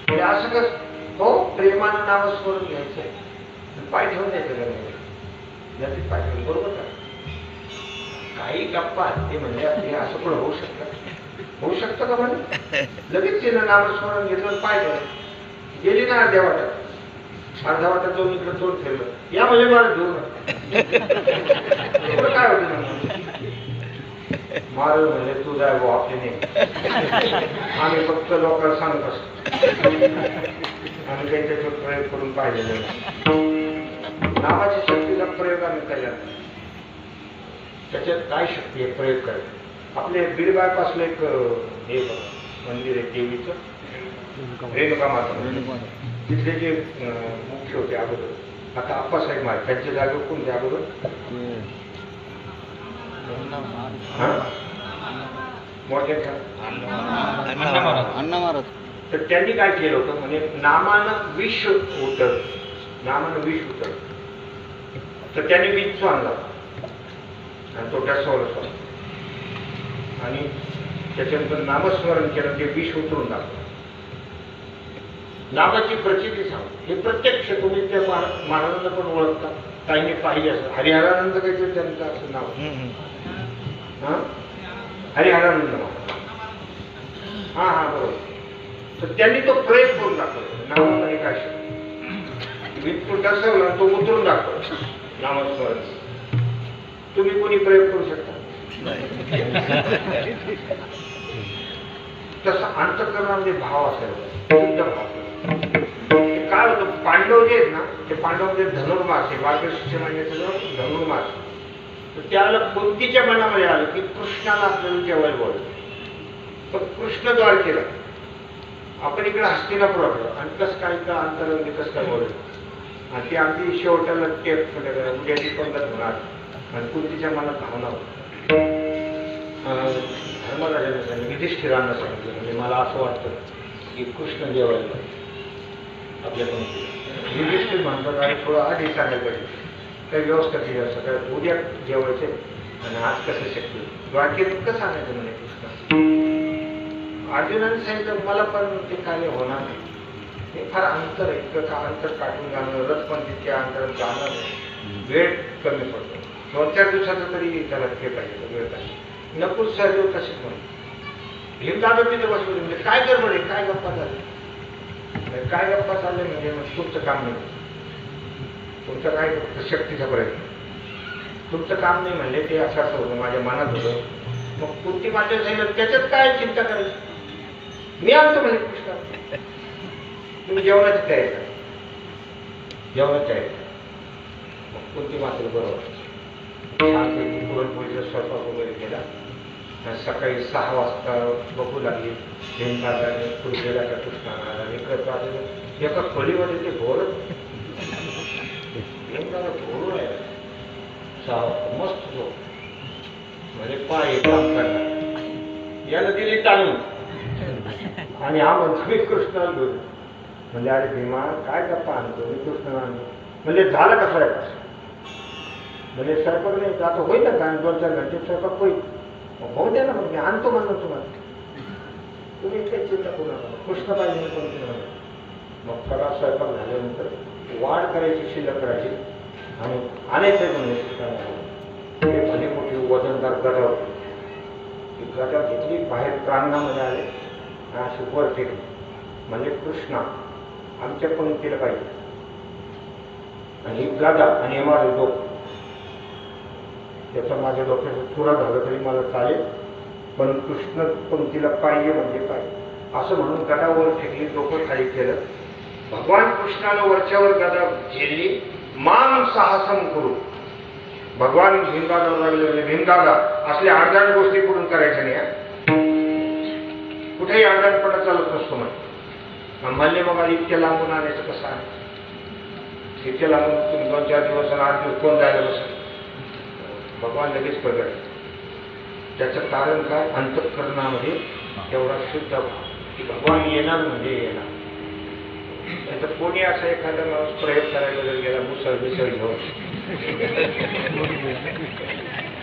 म्हणजे असं कस हो, प्रेमानं नामस्मरण घ्यायचंय, पाय ठेवून द्यायचं नदीत पाय ठेवून, बरोबर का? काही गप्पा ते म्हणजे आपले असं पण होऊ शकतं का? म्हणजे लगेच तिनं नामस्मरण घेतलं, पाय ठेवलं, गेली ना अर्ध्या वाटात जाऊन इकडे तोंड फिरलं, या म्हणजे मला घेऊन काय होतं ना. मार म्हणजे तू जाय भाऊ आपले नाही, आम्ही फक्त लोकांना सांगत असतो, आम्ही काही त्याच्यावर प्रयोग करून पाहिलेला नाही. नावाची शक्तीचा प्रयोग आम्ही केला, त्याच्यात काय शक्ती आहे प्रयोग करायचा. आपले बीड बायपासला एक हे मंदिर आहे देवीचं, रेणुका माता, तिथले जे मुख्य होते अगोदर, आता आप्पासाहेब महाराज, त्यांच्या जागेवर कोण ते अगोदर मोठ्या अण्णा महाराज. तर त्यांनी काय केलं होतं, म्हणजे नामानं विष उतर, नामानं विष उतर, तर त्यांनी विष आणला आणि तो डसवलं स्वतः, आणि त्याच्यानंतर नामस्मरण केलं, ते विष उतरून दाखवलं. नामाची प्रचिती सांग, हे प्रत्यक्ष तुम्ही त्या महाराजांना पण ओळखता, काहींनी पाहिजे असं. हरिहरानंद काहीतरी त्यांचं असं नाव, हरिहरानंद, हा हा बरोबर. तर त्यांनी तो प्रयोग करून दाखवला, नामाला एक आशा विठू डसवला, तो उतरून दाखवला नामस्मरण. तुम्ही कोणी प्रयोग करू शकता? तसा अंतःकरणामध्ये भाव असायला, शुद्ध भाव. काय होतं, पांडव जे आहेत ना, ते पांडवांमध्ये धनुर्मास आहे, मार्गशीर्ष महिन्याचं धनुर्मास. तर त्याला कुंतीच्या मनामध्ये आलं की कृष्णाला आपल्याला जेवायला बोललं, पण कृष्ण द्वार केला. आपण इकडे हस्तिनापुरात आलो आणि कसं काय का अंतरंगी कसं काय बोललं, आणि ते अगदी शेवटाला टेप उद्याची पंगत होणार, आणि कुंतीच्या मनात भावना होती. धर्मराजाने सांगितलं, युधिष्ठिरांना सांगितलं, म्हणजे मला असं वाटतं की कृष्ण जेवायला आपल्या पंक्तीला. युधिष्ठिर म्हणतात, आणि थोडं आधी सांगायला पाहिजे, काही व्यवस्था केली असं काय, उद्या जेवायचे आणि आज कसं शक्य, द्वारकेत कसं सांगायचं म्हणे कृष्ण. अर्जुनाने सांगितलं, मला पण ते काय होणार नाही, हे फार अंतर आहे, इतकं का अंतर काढून जाणं, रथ पण तितक्या अंतरात जाणार नाही, वेळ कमी पडतो, 2-4 दिवसाचा तरी त्याला हे पाहिजे, वेळ पाहिजे. नकुल सहदेव तसेच म्हणून भीमदादा तिथे बसवले, म्हणजे काय गडबड आहे, काय गप्पा झाले, काय गप्पा चालले, म्हणजे तुमचं काम नाही, तुमचं काय फक्त शक्तीचा प्रयत्न, तुमचं काम नाही म्हणले, ते असं असं होतं, माझ्या मनात होतं. मग कुंती माझ्या सांगितलं, त्याच्यात काय चिंता करायची, मी आणतो म्हणजे कृष्ण, तुम्ही जेवणाची तयारी करा, जेवणाची तयारी. मग कुंती मात्र बरोबर छानपैकी पुरणपोळीचा स्वयंपाक वगैरे केला. सकाळी 6 वाजता बघू लागली, भीमदादाने कुरगेला का कृष्णाला इकडं आलेलं, एका खोलीमध्ये ते घोरत, भीमदादा घोरू आहे, 6 वाजता मस्त झोप, म्हणजे पाय काम करणार, याला दिली टाळून, आणि हा म्हणतो मी कृष्णाला घेऊन. म्हणजे अरे भीमा काय गप्पा आणतो, मी कृष्णाला आणतो. म्हणजे झालं का स्वयंपाक, म्हणजे स्वयंपाक नाही आता होईल ना, कारण 2-4 घंटे स्वयंपाक होईल, होऊ द्या ना, मग मी आणतो म्हणलं तुम्हाला, तुम्ही काही चिंता करू नका, कृष्ण पाहिजे मी कोणती म्हणा. मग खरा स्वयंपाक झाल्यानंतर वाढ करायची, शिल्लक करायची, आणि आणायचं म्हणजे कृष्णाला भले मोठी वजनदार गदा होती, ती गदा घेतली, बाहेर प्रांगणामध्ये आले आणि अशी वर फेकली, म्हणजे कृष्णा आमच्या पंक्तीला पाहिजे, आणि ही गदा आणि माझं डोकं, त्याचा माझ्या डोक्याचा चुरा झाला तरी मला चालेल, पण कृष्ण पंक्तीला पाहिजे म्हणजे पाहिजे, असं म्हणून गदावर फेकली, डोकं खाली केलं. भगवान कृष्णाला वरच्यावर गदा झेलली, माम साहसम करू. भगवान भीमदादावर लागले, भीमदादा असल्या आडदाड गोष्टी करून करायच्या नाही, कुठेही आडदाडपणा चालत नसतो म्हणजे. म्हणले मग आधी इतक्या लांबून आणायचं कसं आहे, इतक्या लांबून तुम्ही 2-4 दिवस 8 दिवस कोण जायला बसत. भगवान लगेच प्रगट. त्याचं कारण काय, अंतःकरणामध्ये तेवढा शुद्ध भाव की भगवान येणार म्हणजे येणार. नाहीतर कोणी असा एखादा माणूस प्रयोग करायला जर गेला मुसळ बिसळ घेऊन,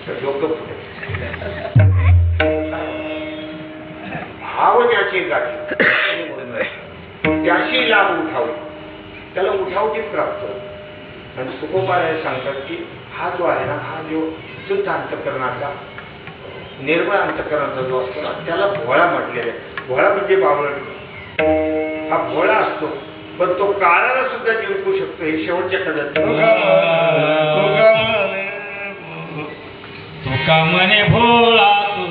तर डोकं फुटेल. भाव ज्याची गाठी त्याशी लाभ उठाव, त्याला उठावटी प्राप्त. आणि तुकोबाराय सांगतात की हा जो आहे ना, हा जो शुद्ध अंतःकरणाचा, निर्मळ अंतःकरणाचा जो असतो ना, त्याला भोळा म्हटलेला आहे. भोळा म्हणजे बावळट, हा भोळा असतो, पण तो काळाला सुद्धा जिंकू शकतो. हे शेवटच्या कदाच तुका म्हणे भोळा तू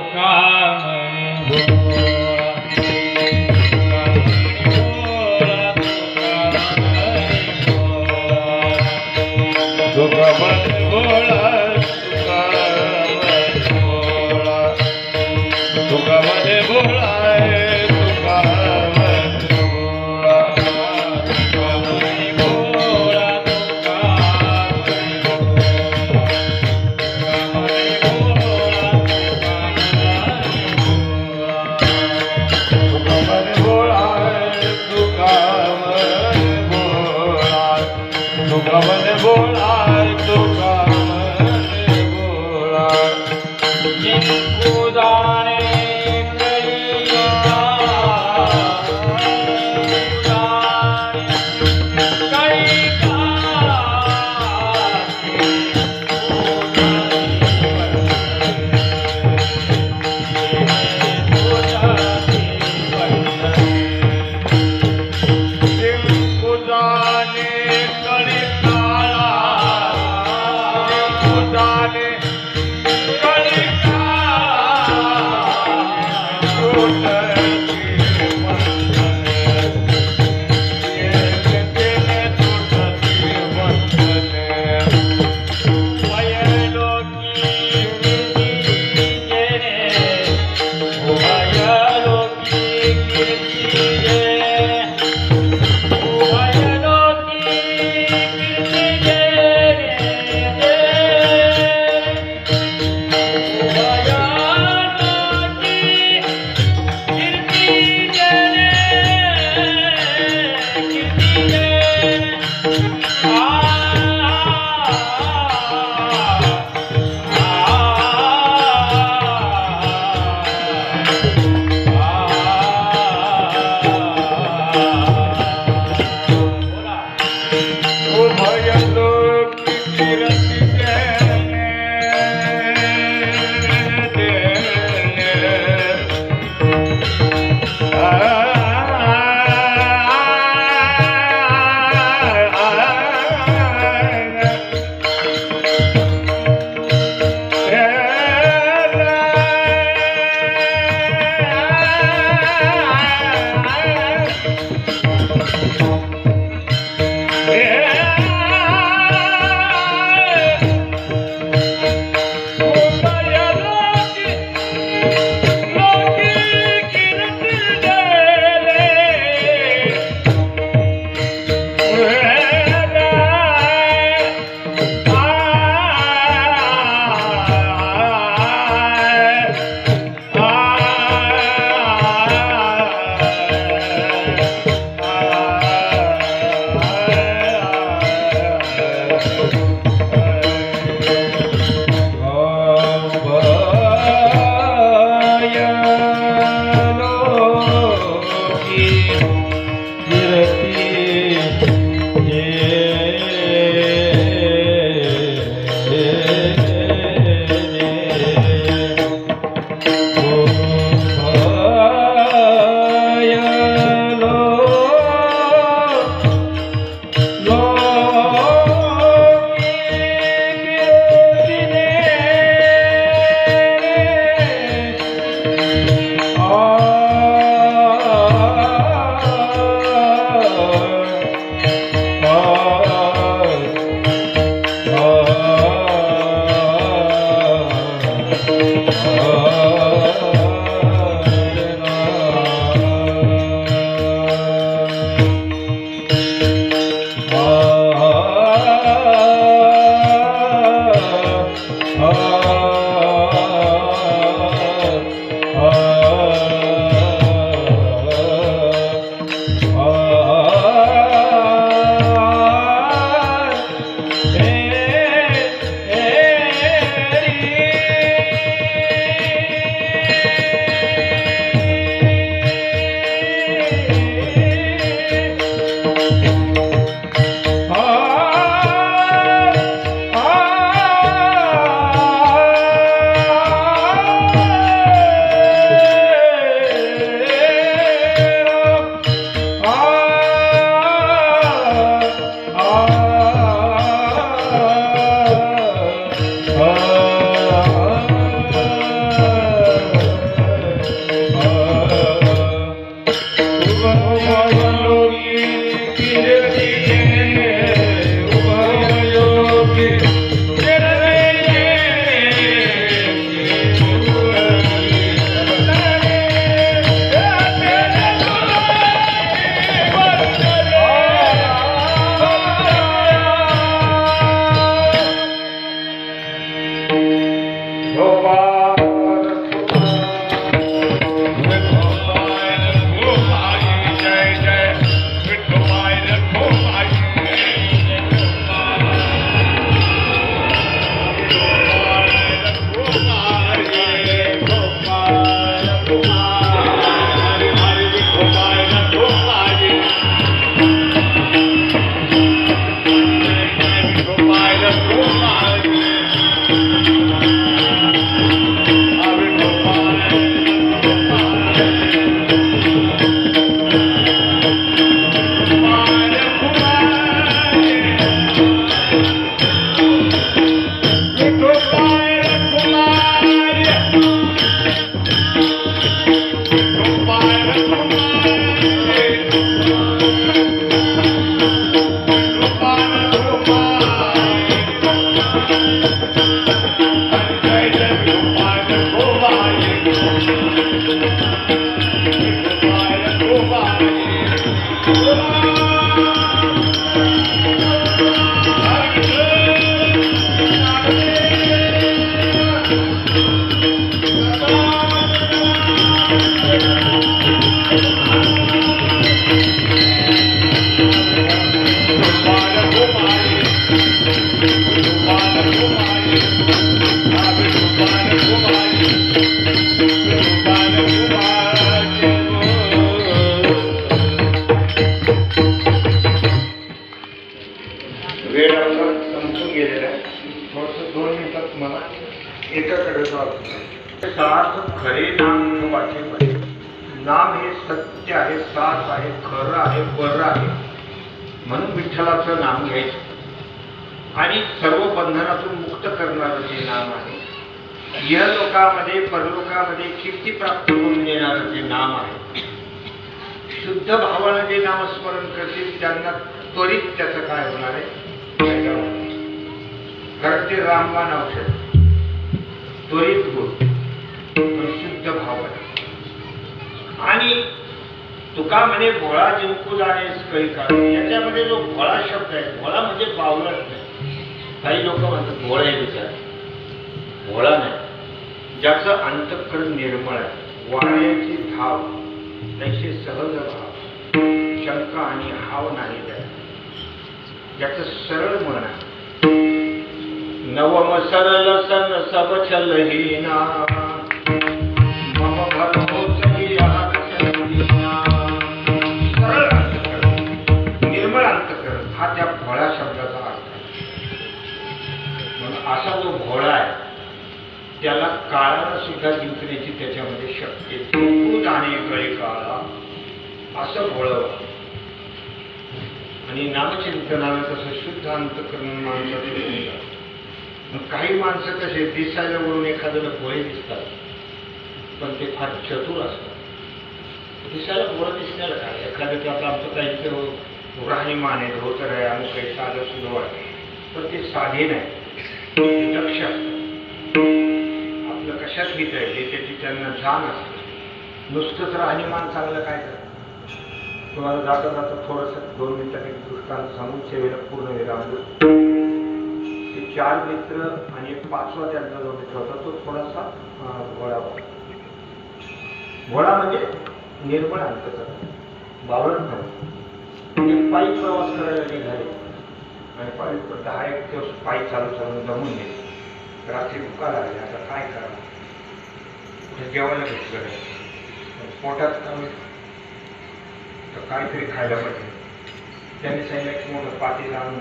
वेळ आपला संपून गेलेला आहे. थोडंसं 2 मिनिटात तुम्हाला एकाकडे जायचं. सार्थ खरे नाम वाचे पाहिजे. नाम हे सत्य आहे, सार्थ आहे, खरं आहे, बरं आहे. म्हणून विठ्ठलाचं नाम घ्यायचं आणि सर्व बंधनातून मुक्त करणारं जे नाम आहे, इहलोकामध्ये परलोकामध्ये कीर्ती प्राप्त करून देणारं जे नाम आहे, शुद्ध भावानं जे नामस्मरण करतील त्यांना त्वरित त्याचं काय होणार आहे, कारण ते रामबाण औषध, त्वरित गुण, शुद्ध भाव आहे. आणि तुका म्हणे भोळा जिंकू जाणेस काही काळ. याच्यामध्ये जो भोळा शब्द आहे, भोळा म्हणजे बावळट नाही. काही लोक म्हणतात भोळा आहे विचार, भोळा नाही. ज्याचं अंतःकरण निर्मळ आहे, वाण्याची धाव तैसे सहज भाव, शंका आणि हाव नाही द्या, ज्याचं सरळ मन आहे. नवम सरल सन सब छलहीना, मम भरभोसही आहात छलहीना. सरळ अंतःकरण, निर्मळ अंतःकरण हा त्या भोळा शब्दाचा अर्थ आहे. म्हणून असा जो भोळा आहे त्याला काळाला सुद्धा जिंकण्याची त्याच्यामध्ये शक्ती. जिंकू जाणे कळे काळा, असं भोळं. आणि नामचिंतनानं तसं शुद्ध अंतःकरण माणसाचं होऊन जातं. मग काही माणसं कसे दिसायला वरून एखाद्याला भोळे दिसतात, पण ते फार चतुर असतात. दिसायला भोळं दिसण्याला काय, एखाद्याचं आता आमचं काही राहणीमान आहे, धोतर आहे, अमुक काही साधं सुद्धा वाटते, पण ते साधे नाही, लक्ष असतं. आपलं कशात हित आहे हे त्याची त्यांना जाण असते. नुसतंच राहणीमान चांगलं काय करतं. तुम्हाला जाता जाता थोडंसं 2 मिनिटात एक दृष्टांत सांगून सेवेला पूर्ण विराम देऊ. ते 4 मित्र आणि एक 5वा त्यांचा जो मित्र होता तो थोडासा भोळा होता. भोळा म्हणजे निर्मळ अंतःकरण, बावळट नव्हतं. ते पायी प्रवास करायला निघाले आणि पायी 10-1 दिवस पायी चालू चालून जमून गेले. रात्री भुका लागली, आता काय करावं, कुठे जेवायला भेटलं नाही, पोटात कमी तर काहीतरी खायला पाहिजे. त्यांनी सांगितलं की मोठं पातेलं आणून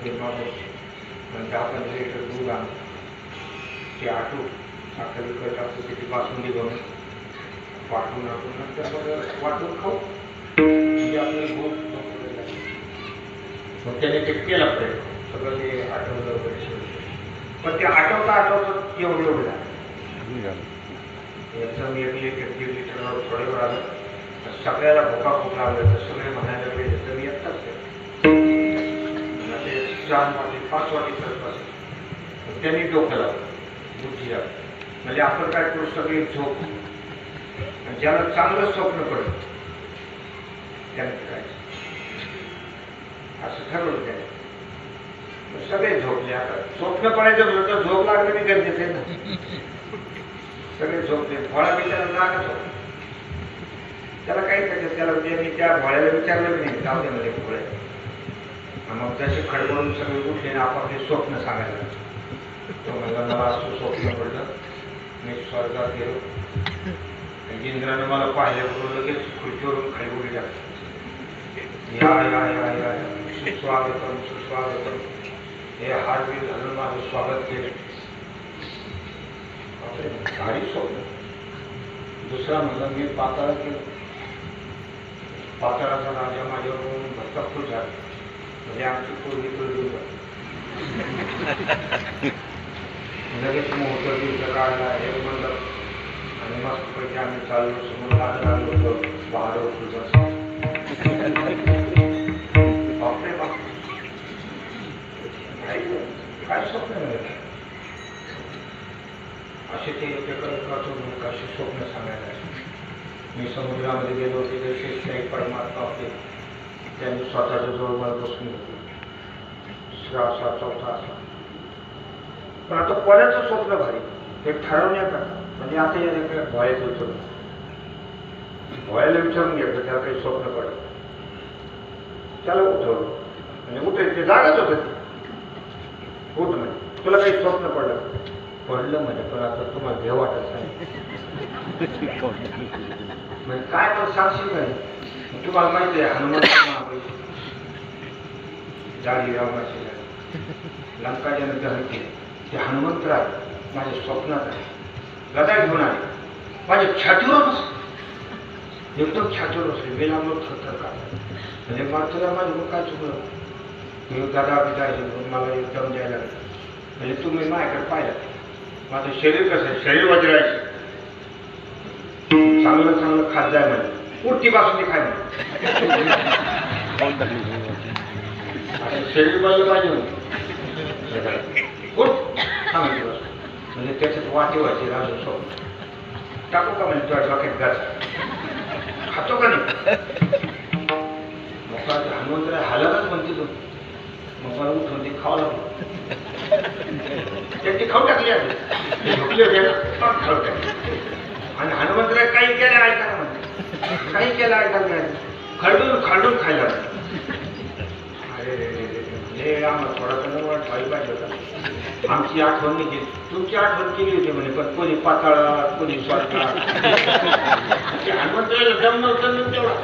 फिरमा आणि 10-15 लिटर दूध आणून ते आटू साखर विकत टाकतो, त्याची बासुंदी बनवून वाटून नंतर वाटून खाऊ म्हणजे आपल्याला भूक. मग त्याने ते केलं प्रयत्न, सगळं ते आठवलं वगैरे. पण ते आठवता एवढं झालं. एकदम 1 लिटर 1.5 लिटरवर थोड्यावर आलं तर सगळ्याला भोका खूप लागलं. तर सगळे म्हणायला लागले तर येतात ते 4 वाटी 5 वाटी सरपास. त्यांनी डोकं लावलं, बुद्धी लावली. म्हणजे आपण काय करू, सगळे झोप, ज्याला चांगलं स्वप्न पडेल त्याने करायचं असं ठरवलं त्याने. सगळे झोपले. आता स्वप्न पडायचं म्हणलं तर झोप लागलं मी गरजेचं आहे ना. सगळे झोपले. भोळा बिचारा जागच होता. त्याला काही करायचं, त्याला मी त्या भोळ्याला विचारलं नाही गावच्यामध्ये भोळे. मग त्याचे खडबडून सगळे उठले आणि आपापले स्वप्न सांगायला. तो म्हणला मला असं स्वप्न पडलं, मी स्वर्गात गेलो, इंद्रानं मला पाहिल्याबरोबर लगेच खुर्चीवरून खाली उडी टाकली. या या या या सुस्वागतम सुस्वागतम, हे हार बी घालून माझं स्वागत केलं. भारी स्वप्न. दुसरा म्हणलं मी पाताळात गेलो, पाताळाचा राजा माझ्यावरून भक्तफूल झाला, म्हणजे आमची पूर्वी पूर्वी लगेच मोठं दिवस काढला हे म्हणलं आणि मस्तपैकी आम्ही चाललो. समोर आलो होतो बहादूर तुझा बापरे बाप, काय स्वप्न मिळत असे ते एकेकातून असे स्वप्न सांगायला. मी समुद्रामध्ये गेलो होते तर शेषशाही परमात्मा होते, त्यांनी स्वतःच्या जवळ मला बसून घेतलं. दुसरा असा, चौथा असा. पण आता कोणाचं स्वप्न भारी हे ठरवण्याकरता म्हणजे आता या भोयाचं विचारून भोयाला विचारून घेतलं त्याला काही स्वप्न पडलं. त्याला उठवलं म्हणजे उठायचं ते जागाच होतं ते. उठ म्हणजे तुला काही स्वप्न पडलं म्हणजे पण आता तुम्हाला भेव वाटत नाही म्हणजे काय पण सांगशील नाही. तुम्हाला माहिती आहे हनुमान जाडी रावणाची लंकाच्या दहन केले ते हनुमंतराय माझ्या स्वप्नात आहे. गदा घेऊन आले माझ्या छातीवर बस एकदम छातीवर बसले. वेळा मग थरथर काढला म्हणजे मात्र माझं मग काय चुकलं. मी गदा बिदा मला एकदम द्यायला लागलं. म्हणजे तुम्ही माझ्याकडे पाहिलं माझं शरीर कसं आहे शरीर वज्रायचं चांगलं चांगलं खात जाय म्हणजे उठती बासून खाय शरीर बनलं पाहिजे उठ सांगायची बस म्हणजे त्याच्यात वाटे व्हायचे राजू स्वप्न टाकू का म्हणजे तुझ्या डोक्यात गाच खातो का नाही मग हनुमंतराय हालतच म्हणते तू मग मला उठून ते खावं लागलं. त्यांची खाऊ टाकली आहे झोपली होते ना खाऊ टाकली आणि हनुमंतराय काही केलं ऐकायला म्हणते काही केलं ऐकायला खरडून खालडून खायला. अरे आम्हाला थोडासा नवळ ठेवायला पाहिजे होता. आमची आठवण नाही केली तुमची आठवण केली होती म्हणे पण कोणी पाताळात कोणी स्वर्गात हनुमंतरायला दम नव्हतं तेवढा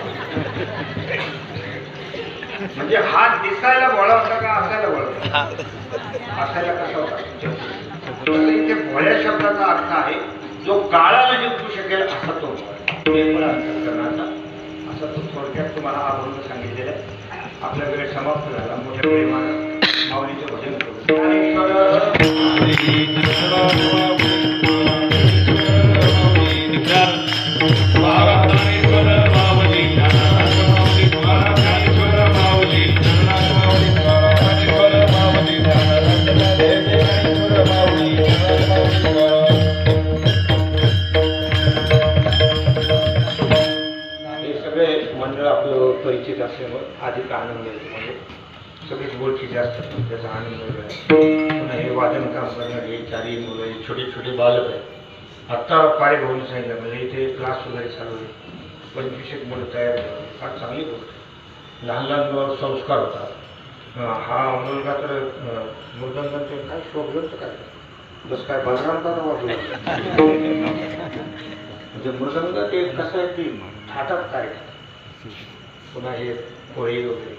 म्हणजे हात दिसायला भोळा होता का असायला भोळा होता असायला कसा होता. इथे भोळ्या शब्दाचा अर्थ आहे जो काळाला जिंकू शकेल असा तो अंतःकरणाचा असा तो थोडक्यात तुम्हाला अभंग सांगितलेला आहे. आपला वेळ समाप्त झाला. मोठ्या प्रेमानं माऊलीचं भजन परिचित असल्यामुळे अधिक आनंद येतो. म्हणजे सगळेच ओळखीचे असतात त्याचा आनंद वेगळा. पुन्हा हे वादन काम करणारे चारही मुलं छोटे छोटे बालक आहेत. आत्ता पारे भाऊन सांगितलं म्हणजे इथे क्लास वगैरे चालू आहे. 25 मुलं तयार होतात फार चांगली गोष्ट. लहान लहान मुलं संस्कार होतात. हा मुलगा तर मृदंगाचे काय शोभलं काय जसं काय बलराम का वाजवलं म्हणजे मृदंग ते कसं आहे की थाटात काय पुन्हा हे होळी वगैरे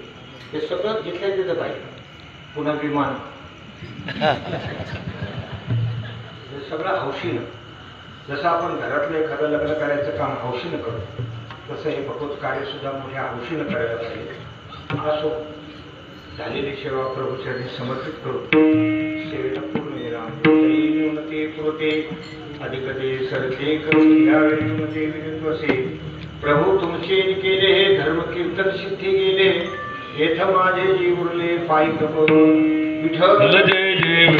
हे सगळं घेतलं तिथं पाहिजे. पुन्हा विमान हे सगळं हौशीनं जसं आपण घरातलं एखादं लग्न करायचं काम हौशीनं करतो तसं हे भगवत कार्य सुद्धा मोठ्या हौशीनं करायला पाहिजे. असो झालेली सेवा प्रभूचरणी समर्पित करू. सेवेला पूर्ण विराम ते पुरते अधिकते सरते करून यावेळी मध्ये विरुद्ध असे प्रभू तुमचे केले हे धर्म कीर्तन सिद्धी गेले येथ माझे जीव उरले पायी करून विठ्ठल जय जय